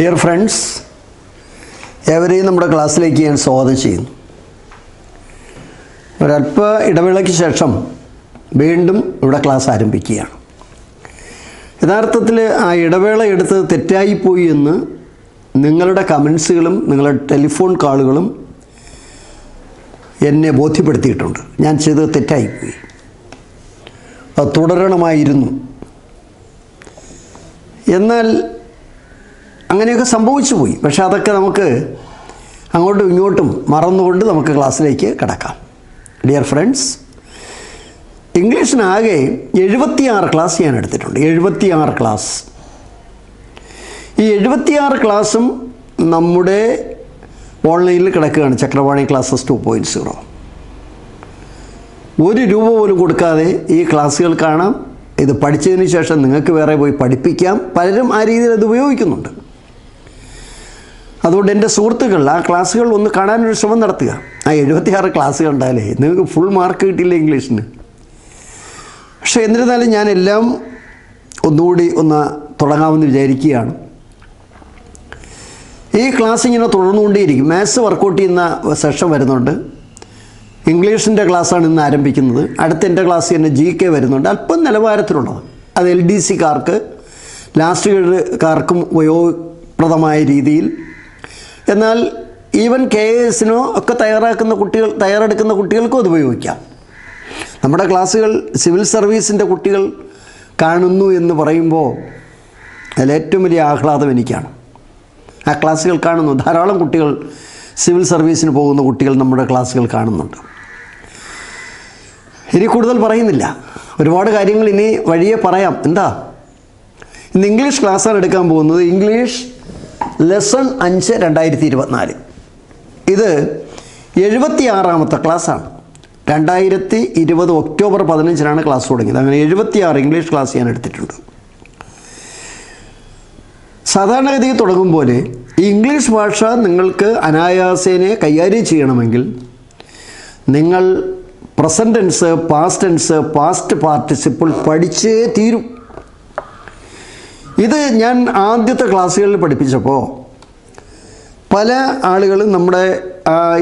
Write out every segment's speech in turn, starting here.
Dear friends, ഏവരെയും നമ്മുടെ ക്ലാസ്സിലേക്ക് ഞാൻ സ്വാഗതം ചെയ്യുന്നു. ഒരല്പ ഇടവേളയ്ക്ക് ശേഷം വീണ്ടും ഇവിടെ ക്ലാസ് ആരംഭിക്കുകയാണ്. യഥാർത്ഥത്തിൽ ആ ഇടവേള എടുത്തത് തെറ്റായിപ്പോയി എന്ന് നിങ്ങളുടെ കമൻസുകളും നിങ്ങളുടെ ടെലിഫോൺ കോളുകളും എന്നെ ബോധ്യപ്പെടുത്തിയിട്ടുണ്ട്. ഞാൻ ചെയ്തത് തെറ്റായിപ്പോയി, അത് തുടരണമായിരുന്നു. എന്നാൽ അങ്ങനെയൊക്കെ സംഭവിച്ചു പോയി. പക്ഷേ അതൊക്കെ നമുക്ക് അങ്ങോട്ടും ഇങ്ങോട്ടും മറന്നുകൊണ്ട് നമുക്ക് ക്ലാസ്സിലേക്ക് കിടക്കാം. ഡിയർ ഫ്രണ്ട്സ്, ഇംഗ്ലീഷിനാകെ 76 ക്ലാസ് ഞാൻ എടുത്തിട്ടുണ്ട്. 76 ക്ലാസ്. ഈ 76 ക്ലാസ്സും നമ്മുടെ ഓൺലൈനിൽ കിടക്കുകയാണ്. ചക്രവാണി ക്ലാസ്സസ് 2.0. ₹1 പോലും കൊടുക്കാതെ ഈ ക്ലാസ്സുകൾ കാണാം. ഇത് പഠിച്ചതിന് ശേഷം നിങ്ങൾക്ക് വേറെ പോയി പഠിപ്പിക്കാം. പലരും ആ രീതിയിൽ അത് ഉപയോഗിക്കുന്നുണ്ട്. അതുകൊണ്ട് എൻ്റെ സുഹൃത്തുക്കൾ ആ ക്ലാസ്സുകൾ ഒന്ന് കാണാനൊരു ശ്രമം നടത്തുക. ആ 76 ക്ലാസ് കണ്ടാലേ നിങ്ങൾക്ക് ഫുൾ മാർക്ക് കിട്ടില്ല ഇംഗ്ലീഷിന്. പക്ഷേ എന്നിരുന്നാലും ഞാൻ എല്ലാം ഒന്നുകൂടി തുടങ്ങാമെന്ന് വിചാരിക്കുകയാണ്. ഈ ക്ലാസ് ഇങ്ങനെ തുടർന്നുകൊണ്ടേയിരിക്കും. മാത്സ് വർക്കൗട്ട് ചെയ്യുന്ന സെഷൻ വരുന്നുണ്ട്. ഇംഗ്ലീഷിൻ്റെ ക്ലാസ്സാണ് ഇന്ന് ആരംഭിക്കുന്നത്. അടുത്ത എൻ്റെ ക്ലാസ് തന്നെ GK വരുന്നുണ്ട്. അല്പം നിലവാരത്തിലുള്ളത്. അത് LDCക്കാർക്ക്, ലാസ്റ്റ് ഗ്രേഡുകാർക്കും ഉപയോഗപ്രദമായ രീതിയിൽ, എന്നാൽ ഈവൻ KASനോ ഒക്കെ തയ്യാറെടുക്കുന്ന കുട്ടികൾക്കും അത് ഉപയോഗിക്കാം. നമ്മുടെ ക്ലാസ്സുകൾ സിവിൽ സർവീസിൻ്റെ കുട്ടികൾ കാണുന്നു എന്ന് പറയുമ്പോൾ അതിലേറ്റവും വലിയ ആഹ്ലാദം എനിക്കാണ്. ആ ക്ലാസ്സുകൾ കാണുന്നു. ധാരാളം കുട്ടികൾ സിവിൽ സർവീസിന് പോകുന്ന കുട്ടികൾ നമ്മുടെ ക്ലാസ്സുകൾ കാണുന്നുണ്ട്. ഇനി കൂടുതൽ പറയുന്നില്ല. ഒരുപാട് കാര്യങ്ങൾ ഇനി വഴിയെ പറയാം. എന്താ, ഇന്ന് ഇംഗ്ലീഷ് ക്ലാസ്സാണ് എടുക്കാൻ പോകുന്നത്. English lesson 5 2024. ഇത് 76ാമത്തെ ക്ലാസ്സാണ്. 2020 ഒക്ടോബർ 15 ക്ലാസ് തുടങ്ങിയത്. അങ്ങനെ 76 ഇംഗ്ലീഷ് ക്ലാസ് ഞാൻ എടുത്തിട്ടുണ്ട്. സാധാരണഗതിയിൽ തുടങ്ങും പോലെ ഈ ഇംഗ്ലീഷ് ഭാഷ നിങ്ങൾക്ക് അനായാസേനെ കൈകാര്യം ചെയ്യണമെങ്കിൽ നിങ്ങൾ present tense, past tense, past participle പഠിച്ചേ തീരും. ഇത് ഞാൻ ആദ്യത്തെ ക്ലാസ്സുകളിൽ പഠിപ്പിച്ചപ്പോൾ പല ആളുകളും, നമ്മുടെ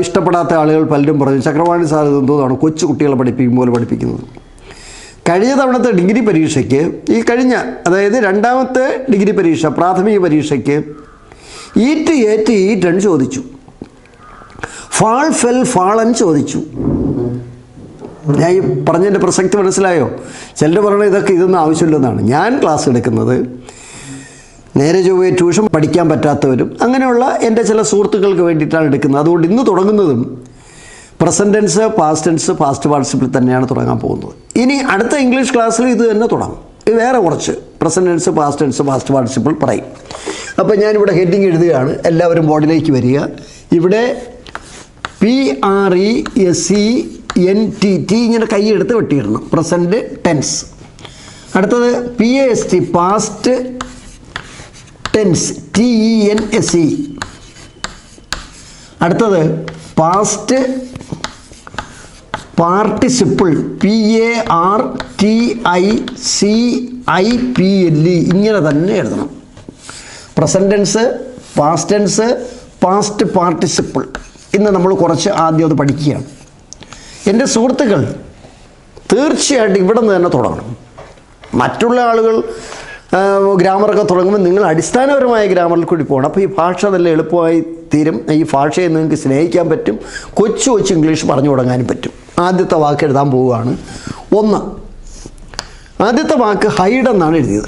ഇഷ്ടപ്പെടാത്ത ആളുകൾ പലരും പറഞ്ഞു, ചക്രവാണി സാർ ഇതെന്തോന്നാണ് കൊച്ചു കുട്ടികളെ പഠിപ്പിക്കും പോലെ പഠിപ്പിക്കുന്നത്. കഴിഞ്ഞ തവണത്തെ ഡിഗ്രി പരീക്ഷയ്ക്ക്, അതായത് 2ാമത്തെ ഡിഗ്രി പരീക്ഷ, പ്രാഥമിക പരീക്ഷയ്ക്ക് ഈറ്റ് ചോദിച്ചു. ഫാൾ ഫെൽ ഫാളൻ ചോദിച്ചു. ഞാൻ ഈ പറഞ്ഞതിൻ്റെ പ്രസക്തി മനസ്സിലായോ? ചിലർ പറയണത് ഇതൊന്നും ആവശ്യമില്ലെന്നാണ്. ഞാൻ ക്ലാസ് എടുക്കുന്നത് നേരെ ചൊവ്വേ ട്യൂഷൻ പഠിക്കാൻ പറ്റാത്തവരും അങ്ങനെയുള്ള എൻ്റെ ചില സുഹൃത്തുക്കൾക്ക് വേണ്ടിയിട്ടാണ് എടുക്കുന്നത്. അതുകൊണ്ട് ഇന്ന് തുടങ്ങുന്നതും present tense, past tense, past participle തന്നെയാണ് തുടങ്ങാൻ പോകുന്നത്. ഇനി അടുത്ത ഇംഗ്ലീഷ് ക്ലാസ്സിൽ ഇത് തന്നെ തുടങ്ങും. ഇത് വേറെ കുറച്ച് present tense, past tense, past participle പറയും. അപ്പോൾ ഞാനിവിടെ ഹെഡിങ് എഴുതുകയാണ്. എല്ലാവരും ബോർഡിലേക്ക് വരിക. ഇവിടെ PRESENT ഇങ്ങനെ കൈയെടുത്ത് വെട്ടിയിടണം. Present tense. അടുത്തത് PAST പാസ്റ്റ് ടെൻസ്, TENSE. അടുത്തത് പാസ്റ്റ് പാർട്ടിസിപ്പിൾ, PARTICIPLE. ഇങ്ങനെ തന്നെ എഴുതണം. Present tense, past tense, past participle. ഇന്ന് നമ്മൾ കുറച്ച് ആദ്യം അത് പഠിക്കുകയാണ്. എൻ്റെ സുഹൃത്തുക്കൾ തീർച്ചയായിട്ടും ഇവിടെ നിന്ന് തന്നെ തുടങ്ങണം. മറ്റുള്ള ആളുകൾ ഗ്രാമറൊക്കെ തുടങ്ങുമ്പോൾ നിങ്ങൾ അടിസ്ഥാനപരമായ ഗ്രാമറിൽ കൂടി പോകണം. അപ്പോൾ ഈ ഭാഷ നല്ല എളുപ്പമായി തീരും. ഈ ഭാഷയെ നിങ്ങൾക്ക് സ്നേഹിക്കാൻ പറ്റും. കൊച്ചു ഇംഗ്ലീഷ് പറഞ്ഞു തുടങ്ങാനും പറ്റും. ആദ്യത്തെ വാക്ക് എഴുതാൻ പോവുകയാണ്. 1. ആദ്യത്തെ വാക്ക് ഹൈഡ് എന്നാണ് എഴുതിയത്.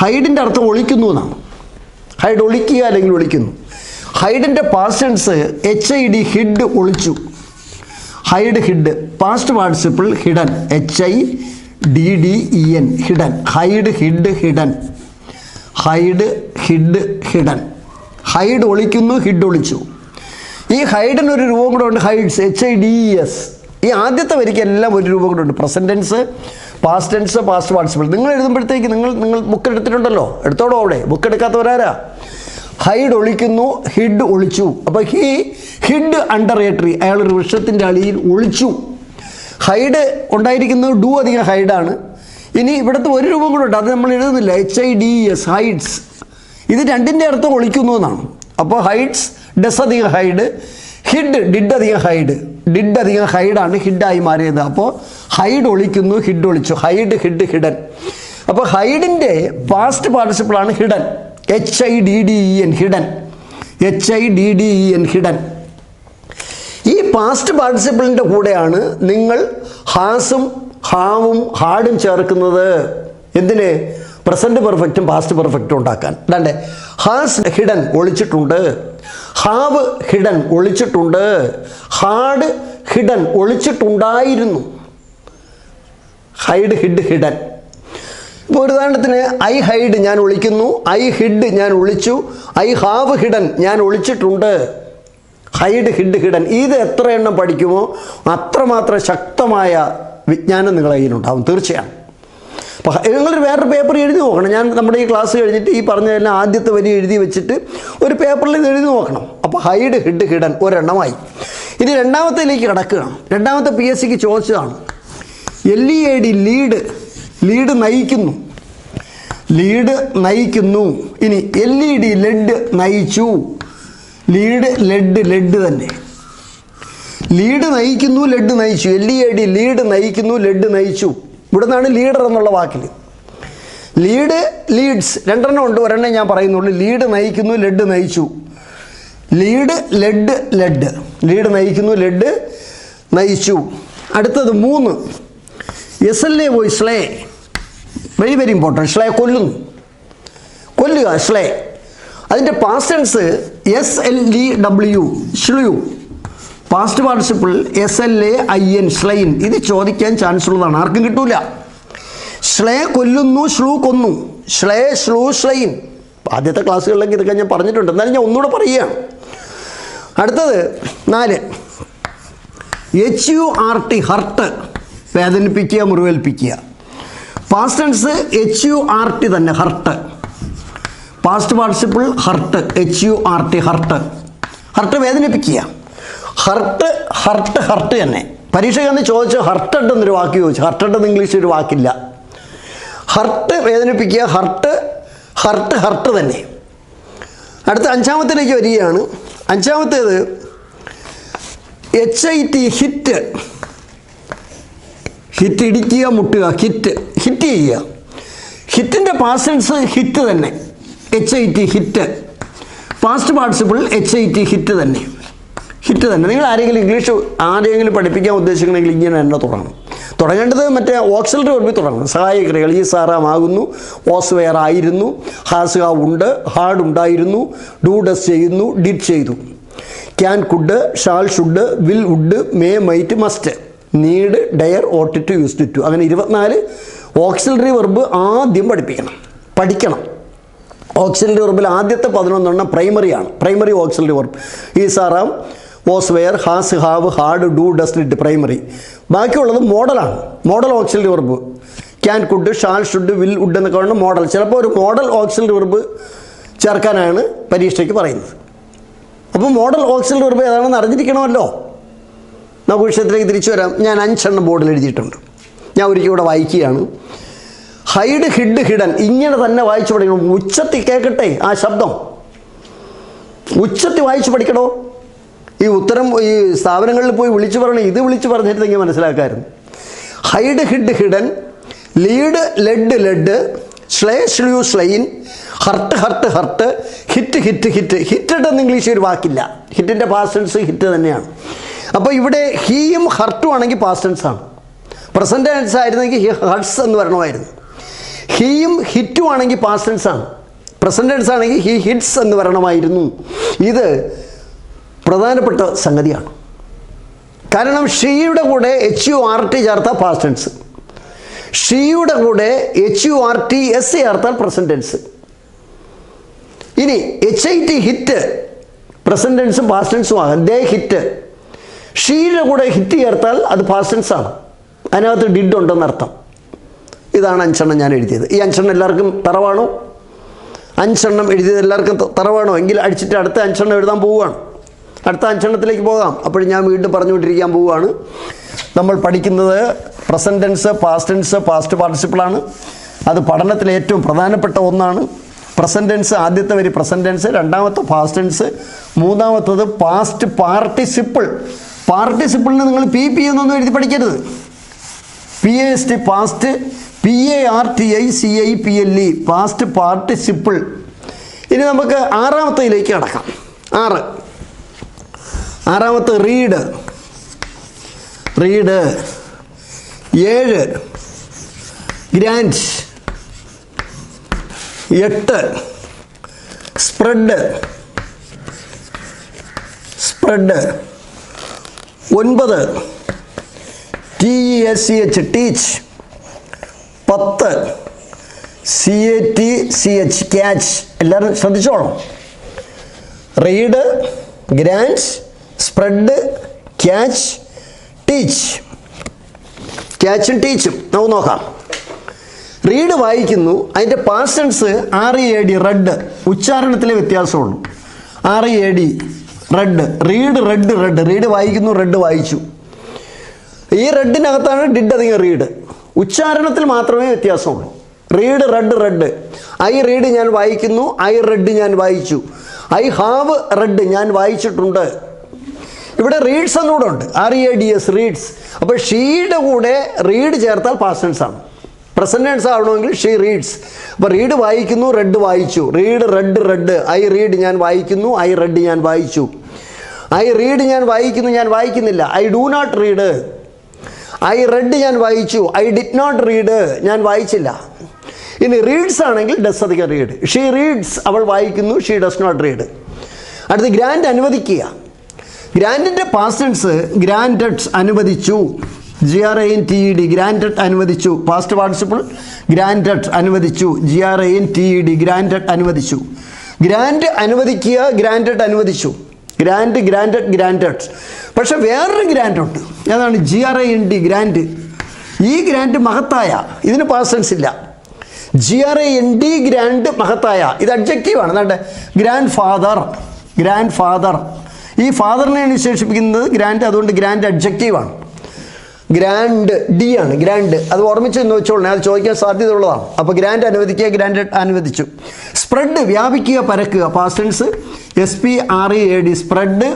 ഹൈഡിൻ്റെ അർത്ഥം ഒളിക്കുന്നു എന്നാണ്. ഹൈഡ് ഒളിക്കുക അല്ലെങ്കിൽ ഒളിക്കുന്നു. ഹൈഡിൻ്റെ പാസ്റ്റ് ടെൻസ് HID, ഹിഡ്, ഒളിച്ചു. Hid. Past participle hidden, HIDDEN, hidden. Hide, hid, hidden. Hide ഒളിക്കുന്നു, ഹിഡ് ഒളിച്ചു. ഈ ഹൈഡിനൊരു രൂപം കൂടെ ഉണ്ട്. Hides, HIDES. ഈ ആദ്യത്തെ വരിക്ക് എല്ലാം ഒരു രൂപം കൂടെ ഉണ്ട്. Present tense, past tense, past participle. നിങ്ങൾ എഴുതുമ്പോഴത്തേക്ക് നിങ്ങൾ ബുക്ക് എടുത്തിട്ടുണ്ടല്ലോ, എടുത്തോളൂ. അവിടെ ബുക്ക് എടുക്കാത്തവരാരാ? ഹൈഡ് ഒളിക്കുന്നു, ഹിഡ് ഒളിച്ചു. അപ്പോൾ ഹിഡ് അണ്ടർ എ ട്രീ, അയാളൊരു വൃക്ഷത്തിൻ്റെ അടിയിൽ ഒളിച്ചു. ഹൈഡ് ഉണ്ടായിരിക്കുന്നത് ഡു അധികം ഹൈഡാണ്. ഇനി ഇവിടുത്തെ ഒരു രൂപം കൂടെ ഉണ്ട്, അത് നമ്മൾ എഴുതുന്നില്ല. HIDES, hides. ഇത് രണ്ടിൻ്റെ അർത്ഥം ഒളിക്കുന്നു എന്നാണ്. അപ്പോൾ ഹൈഡ്സ്, ഡസ് അധികം ഹൈഡ്, ഹിഡ് ഡിഡ് അധികം ഹൈഡ്, ഡിഡ് അധികം ഹൈഡാണ് ഹിഡായി മാറിയത്. അപ്പോൾ ഹൈഡ് ഒളിക്കുന്നു, ഹിഡ് ഒളിച്ചു, ഹൈഡ് ഹിഡ് ഹിഡൻ. അപ്പോൾ ഹൈഡിൻ്റെ പാസ്റ്റ് പാർട്ടിസിപ്പിളാണ് hidden, HIDDEN hidden, HIDDEN hidden. ഈ പാസ്റ്റ് പാർട്ടിസിപ്പിളിൻ്റെ കൂടെയാണ് നിങ്ങൾ ഹാസും ഹാവും ഹാഡും ചേർക്കുന്നത്. എന്തിന്? പ്രസൻറ്റ് പെർഫെക്റ്റും പാസ്റ്റ് പെർഫെക്റ്റും ഉണ്ടാക്കാൻ. അതാണ്ട് ഹാസ് ഹിഡൻ ഒളിച്ചിട്ടുണ്ട്, ഹാവ് ഹിഡൻ ഒളിച്ചിട്ടുണ്ട്, ഹാഡ് ഹിഡൻ ഒളിച്ചിട്ടുണ്ടായിരുന്നു, ഹൈഡ് ഹിഡ് ഹിഡൻ. ഇപ്പോൾ ഒരു ഉദാഹരണത്തിന് ഐ ഹൈഡ് ഞാൻ ഒളിക്കുന്നു, ഐ ഹിഡ് ഞാൻ ഒളിച്ചു, ഐ ഹാവ് ഹിഡൻ ഞാൻ ഒളിച്ചിട്ടുണ്ട്, ഹൈഡ് ഹിഡ് ഹിഡൻ. ഇത് എത്ര എണ്ണം പഠിക്കുമോ അത്രമാത്രം ശക്തമായ വിജ്ഞാനം നിങ്ങളുടെ കയ്യിലുണ്ടാകും തീർച്ചയാണ്. അപ്പോൾ നിങ്ങളൊരു വേറൊരു പേപ്പർ എഴുതി നോക്കണം. ഞാൻ നമ്മുടെ ഈ ക്ലാസ് കഴിഞ്ഞിട്ട് ഈ പറഞ്ഞതെല്ലാം ആദ്യത്തെ വരി എഴുതി വെച്ചിട്ട് ഒരു പേപ്പറിൽ ഇത് എഴുതി നോക്കണം. അപ്പോൾ ഹൈഡ് ഹിഡ് ഹിഡൻ ഒരെണ്ണമായി. ഇനി രണ്ടാമത്തേലേക്ക് കിടക്കുകയാണ്. രണ്ടാമത്തെ PSCക്ക് ചോദിച്ചതാണ്. LEAD ലീഡ്, ലീഡ് നയിക്കുന്നു, ലീഡ് നയിക്കുന്നു. ഇനി LED ലെഡ് നയിച്ചു, ലീഡ് ലെഡ് ലെഡ് തന്നെ, ലീഡ് നയിക്കുന്നു ലെഡ് നയിച്ചു, LEAD ലീഡ് നയിക്കുന്നു ലെഡ് നയിച്ചു. ഇവിടെ നിന്നാണ് ലീഡർ എന്നുള്ള വാക്കിൽ. ലീഡ് ലീഡ്സ് രണ്ടെണ്ണം ഉണ്ട്, ഒരെണ്ണം ഞാൻ പറയുന്നുള്ളൂ. ലീഡ് നയിക്കുന്നു ലെഡ് നയിച്ചു, ലീഡ് ലെഡ് ലെഡ്, ലീഡ് നയിക്കുന്നു ലെഡ് നയിച്ചു. അടുത്തത് 3 SLA പോയി slay, very very important. Slay കൊല്ലുന്നു, കൊല്ലുക, സ്ലേ. അതിൻ്റെ past tense SLEW slew, past participle SLAIN slain. ഇത് ചോദിക്കാൻ ചാൻസ് ഉള്ളതാണ്, ആർക്കും കിട്ടൂല. സ്ലേ കൊല്ലുന്നു, സ്ലൂ കൊന്നു, സ്ലേ സ്ലൂ സ്ലൈൻ. ആദ്യത്തെ ക്ലാസ്സുകളിലേക്ക് ഇതൊക്കെ ഞാൻ പറഞ്ഞിട്ടുണ്ട്, എന്നാലും ഞാൻ ഒന്നുകൂടെ പറയുകയാണ്. അടുത്തത് 4 HURT ഹർട്ട്, വേദനിപ്പിക്കുക, മുറിവേൽപ്പിക്കുക. പാസ്റ്റ് ടെൻസ് HURT തന്നെ, hurt. Past participle hurt, HURT hurt, hurt വേദനിപ്പിക്കുക. ഹർട്ട് ഹർട്ട് ഹർട്ട് തന്നെ. പരീക്ഷയ്ക്ക് അന്ന് ചോദിച്ചു ഹർട്ടഡ് എന്നൊരു വാക്ക് ചോദിച്ചു. ഹർട്ടഡ് എന്ന് ഇംഗ്ലീഷിൽ ഒരു വാക്കില്ല. ഹർട്ട് വേദനിപ്പിക്കുക, ഹർട്ട് ഹർട്ട് ഹർട്ട് തന്നെ. അടുത്ത 5ാമത്തേലേക്ക് വരികയാണ്. 5ാമത്തേത് HIT ഹിറ്റ്, ഹിറ്റ് ഇടിക്കുക, മുട്ടുക, ഹിറ്റ്, ഹിറ്റ് ചെയ്യുക. ഹിറ്റിൻ്റെ പാസ്റ്റ് ടെൻസ് ഹിറ്റ് തന്നെ, HIT hit. Past participle HIT hit തന്നെ, ഹിറ്റ് തന്നെ. നിങ്ങൾ ആരെങ്കിലും ഇംഗ്ലീഷ് ആരെങ്കിലും പഠിപ്പിക്കാൻ ഉദ്ദേശിക്കണമെങ്കിൽ ഇങ്ങനെ തന്നെ തുടങ്ങേണ്ടത് മറ്റേ ഓക്സിലറി വെർബിൽ തുടങ്ങണം. സഹായക്രിയകൾ ഈ സാറാമാകുന്നു, വാസ് വെയർ ആയിരുന്നു, ഹാസ് ഹാവ് ഉണ്ട്, ഹാഡ് ഉണ്ടായിരുന്നു, ഡു ഡസ് ചെയ്യുന്നു, ഡിഡ് ചെയ്തു, can could, shall should, will would, may might, must, need, dare, ought to, used to. അങ്ങനെ 24 ഓക്സിലറി വെർബ് ആദ്യം പഠിക്കണം. ഓക്സിലറി വെർബിൽ ആദ്യത്തെ 11 പ്രൈമറിയാണ്, primary auxiliary verb. Is are am, was were, has have, had, do does did primary. ബാക്കിയുള്ളത് മോഡലാണ്, modal auxiliary verb. Can could, shall should, will would എന്നൊക്കെ വേണം model. ചിലപ്പോൾ ഒരു മോഡൽ ഓക്സിലറി വെർബ് ചേർക്കാനാണ് പരീക്ഷയ്ക്ക് പറയുന്നത്. അപ്പോൾ മോഡൽ ഓക്സിലറി വെർബ് ഏതാണെന്ന് അറിഞ്ഞിരിക്കണമല്ലോ. നമുക്ക് വിഷയത്തിലേക്ക് തിരിച്ചു വരാം. ഞാൻ 5 ബോർഡിൽ എഴുതിയിട്ടുണ്ട്. ഞാൻ ഒരിക്കൽ ഇവിടെ വായിക്കുകയാണ്. ഹൈഡ് ഹിഡ് ഹിഡൻ, ഇങ്ങനെ തന്നെ വായിച്ചു പഠിക്കണം. ഉച്ചത്തിൽ കേൾക്കട്ടെ ആ ശബ്ദം, ഉച്ചത്തിൽ വായിച്ചു പഠിക്കണോ. ഈ ഉത്തരം ഈ സ്ഥാപനങ്ങളിൽ പോയി വിളിച്ചു പറയണം. ഇത് വിളിച്ചു പറഞ്ഞിരുന്നെങ്കിൽ മനസ്സിലാക്കാമായിരുന്നു. Hide hid hidden, lead led led, slay slew slain, hurt hurt hurt, hit hit hit. Hitted എന്ന് ഇംഗ്ലീഷിൽ ഒരു വാക്കില്ല. ഹിറ്റിൻ്റെ പാസ്റ്റ് ടെൻസ് ഹിറ്റ് തന്നെയാണ്. അപ്പോൾ ഇവിടെ ഹീയും ഹർട്ടും ആണെങ്കിൽ പാസ്റ്റ് ടെൻസ് ആണ്. പ്രസൻറ്റ് ടെൻസ് ആയിരുന്നെങ്കിൽ ഹർട്ട്സ് എന്ന് പറയണമായിരുന്നു. ഹീയും ഹിറ്റും ആണെങ്കിൽ പാസ്റ്റ് ടെൻസ് ആണ്. പ്രസൻറ്റ് ടെൻസ് ആണെങ്കിൽ ഹി ഹിറ്റ്സ് എന്ന് പറയണമായിരുന്നു. ഇത് പ്രധാനപ്പെട്ട സംഗതിയാണ്. കാരണം ഷീയുടെ കൂടെ HURT ചേർത്താൽ പാസ്റ്റ് ടെൻസ്, ഷീയുടെ കൂടെ HURTS ചേർത്താൽ പ്രസൻറ്റ് ടെൻസ്. ഇനി HIT ഹിറ്റ് പ്രസൻറ്റ് ടെൻസും പാസ്റ്റ് ടെൻസും ആകാം. ദേ ഹിറ്റ്, ഷീയുടെ കൂടെ ഹിറ്റ് ചേർത്താൽ അത് പാസ്റ്റ് ടെൻസ് ആണ്. അതിനകത്ത് ഡിഡ് ഉണ്ടെന്നർത്ഥം. ഇതാണ് 5 ഞാൻ എഴുതിയത്. ഈ 5 എല്ലാവർക്കും തറവാണോ? 5 എഴുതിയത് എല്ലാവർക്കും തറവാണോ? എങ്കിൽ അടിച്ചിട്ട് അടുത്ത 5 എഴുതാൻ പോവുകയാണ്. അടുത്ത 5 പോകാം. അപ്പോൾ ഞാൻ വീണ്ടും പറഞ്ഞുകൊണ്ടിരിക്കാൻ പോവുകയാണ്. നമ്മൾ പഠിക്കുന്നത് present tense, past tense, past പാർട്ടിസിപ്പിളാണ്. അത് പഠനത്തിലെ ഏറ്റവും പ്രധാനപ്പെട്ട ഒന്നാണ്. പ്രസൻറ്റ് ടെൻസ് ആദ്യത്തെ വരി പ്രസൻറ്റ് ടെൻസ്, രണ്ടാമത്തെ പാസ്റ്റ് ടെൻസ്, മൂന്നാമത്തത് പാസ്റ്റ് പാർട്ടിസിപ്പിൾ. പാർട്ടിസിപ്പിളിന് നിങ്ങൾ പി എന്നൊന്നും എഴുതി പഠിക്കരുത്. PAST past, PARTICIPLE past participle. ഇനി നമുക്ക് ആറാമത്തേലേക്ക് കടക്കാം. ആറാമത്തെ read. 7 grant, 8 spread, 9 TECH teach, 10 CATCH catch. എല്ലാവരും ശ്രദ്ധിച്ചോളൂ. Read, grant, spread, catch, teach. ക്യാച്ചും ടീച്ചും നമുക്ക് നോക്കാം. റീഡ് വായിക്കുന്നു, അതിൻ്റെ പാസ്റ്റ് ടെൻസ് READ റെഡ്, ഉച്ചാരണത്തിലെ വ്യത്യാസമുള്ളൂ. READ റെഡ്, റീഡ് റീഡ് വായിക്കുന്നു, റെഡ് വായിച്ചു. ഈ റെഡിനകത്താണ് ഡിഡ് അധികം റീഡ്, ഉച്ചാരണത്തിൽ മാത്രമേ വ്യത്യാസമുള്ളൂ. റീഡ് റെഡ്, ഐ റീഡ് ഞാൻ വായിക്കുന്നു, ഐ റെഡ് ഞാൻ വായിച്ചു. ഐ ഹാവ് റെഡ് ഞാൻ വായിച്ചിട്ടുണ്ട്. ഇവിടെ റീഡ്സ് എന്നുകൂടെ ഉണ്ട്, READS റീഡ്സ്. അപ്പോൾ ഷീയുടെ കൂടെ റീഡ് ചേർത്താൽ പാസ്റ്റ് ടെൻസ് ആണ്. പ്രസന്റ് ടെൻസ് ആവണമെങ്കിൽ ഷീ റീഡ്സ്. അപ്പോൾ റീഡ് വായിക്കുന്നു, റെഡ് വായിച്ചു. റീഡ് റെഡ്, ഐ റീഡ് ഞാൻ വായിക്കുന്നു, ഐ റെഡ് ഞാൻ വായിച്ചു. ഐ റീഡ് ഞാൻ വായിക്കുന്നു, ഞാൻ വായിക്കുന്നില്ല. I do not read. I read ഞാൻ വായിച്ചു, ഐ ഡിഡ് നോട്ട് റീഡ് ഞാൻ വായിച്ചില്ല. ഇനി റീഡ്സ് ആണെങ്കിൽ ഡസ് അധികം റീഡ്. ഷീ റീഡ്സ് അവൾ വായിക്കുന്നു, ഷീ ഡസ് നോട്ട് റീഡ്. അടുത്ത് ഗ്രാൻഡ് അനുവദിക്കുക. ഗ്രാൻഡിൻ്റെ പാസ്റ്റ് ടെൻസ് ഗ്രാൻറ്റഡ് അനുവദിച്ചു, GRANTED ഗ്രാൻറ്റഡ് അനുവദിച്ചു. പാസ്റ്റ് പാർട്ടിസിപ്പിൾ ഗ്രാൻറ്റഡ് അനുവദിച്ചു, GRANTED ഗ്രാൻറ്റഡ് അനുവദിച്ചു. ഗ്രാൻഡ് അനുവദിക്കുക, ഗ്രാൻറ്റഡ് അനുവദിച്ചു. ഗ്രാൻറ്റഡ്. പക്ഷെ വേറൊരു ഗ്രാൻഡ് ഉണ്ട്, ഏതാണ്? GRAND grand. ഈ ഗ്രാൻഡ് മഹത്തായ, ഇതിന് പാസ്റ്റ് ടെൻസ് ഇല്ല. GRAND ഗ്രാൻഡ് മഹത്തായ, ഇത് അഡ്ജക്റ്റീവാണ്. എന്താണ്ട് ഗ്രാൻഡ് ഫാദർ. ഈ ഫാദറിനെ വിശേഷിപ്പിക്കുന്നത് ഗ്രാൻഡ്, അതുകൊണ്ട് ഗ്രാൻഡ് അഡ്ജക്റ്റീവാണ്. ഗ്രാൻഡ് ഡി ആണ്, ഗ്രാൻഡ്. അത് ഓർമ്മിച്ച് എന്ന് വെച്ചോളൂ, അത് ചോദിക്കാൻ സാധ്യതയുള്ളതാണ്. അപ്പോൾ ഗ്രാൻഡ് അനുവദിക്കുക, ഗ്രാൻഡ് അനുവദിച്ചു. സ്പ്രെഡ് വ്യാപിക്കുക, പരക്കുക. Past tense SPREAD spread,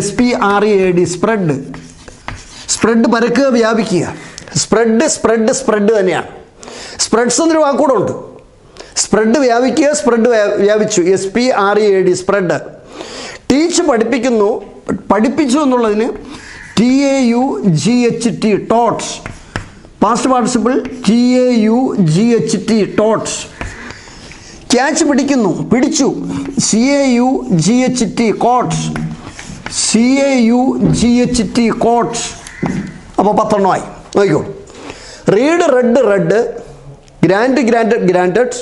SPREAD spread. Spread പരക്കുക, വ്യാപിക്കുക. സ്പ്രെഡ് തന്നെയാണ്. സ്പ്രെഡ്സ് എന്നൊരു വാക്കുകൂടെ ഉണ്ട്. സ്പ്രെഡ് വ്യാപിക്കുക, സ്പ്രെഡ് വ്യാപിച്ചു. SPREAD spread. ടീച്ച് പഠിപ്പിക്കുന്നു, പഠിപ്പിച്ചു എന്നുള്ളതിന് TAUGHT taughts. Past participle TAUGHT taughts. Catch പിടിക്കുന്നു, പിടിച്ചു. CAUGHT caughts. കോട്ട്സ്. അപ്പോൾ 10 ആയി. നോക്കിക്കോ. Read read, granted.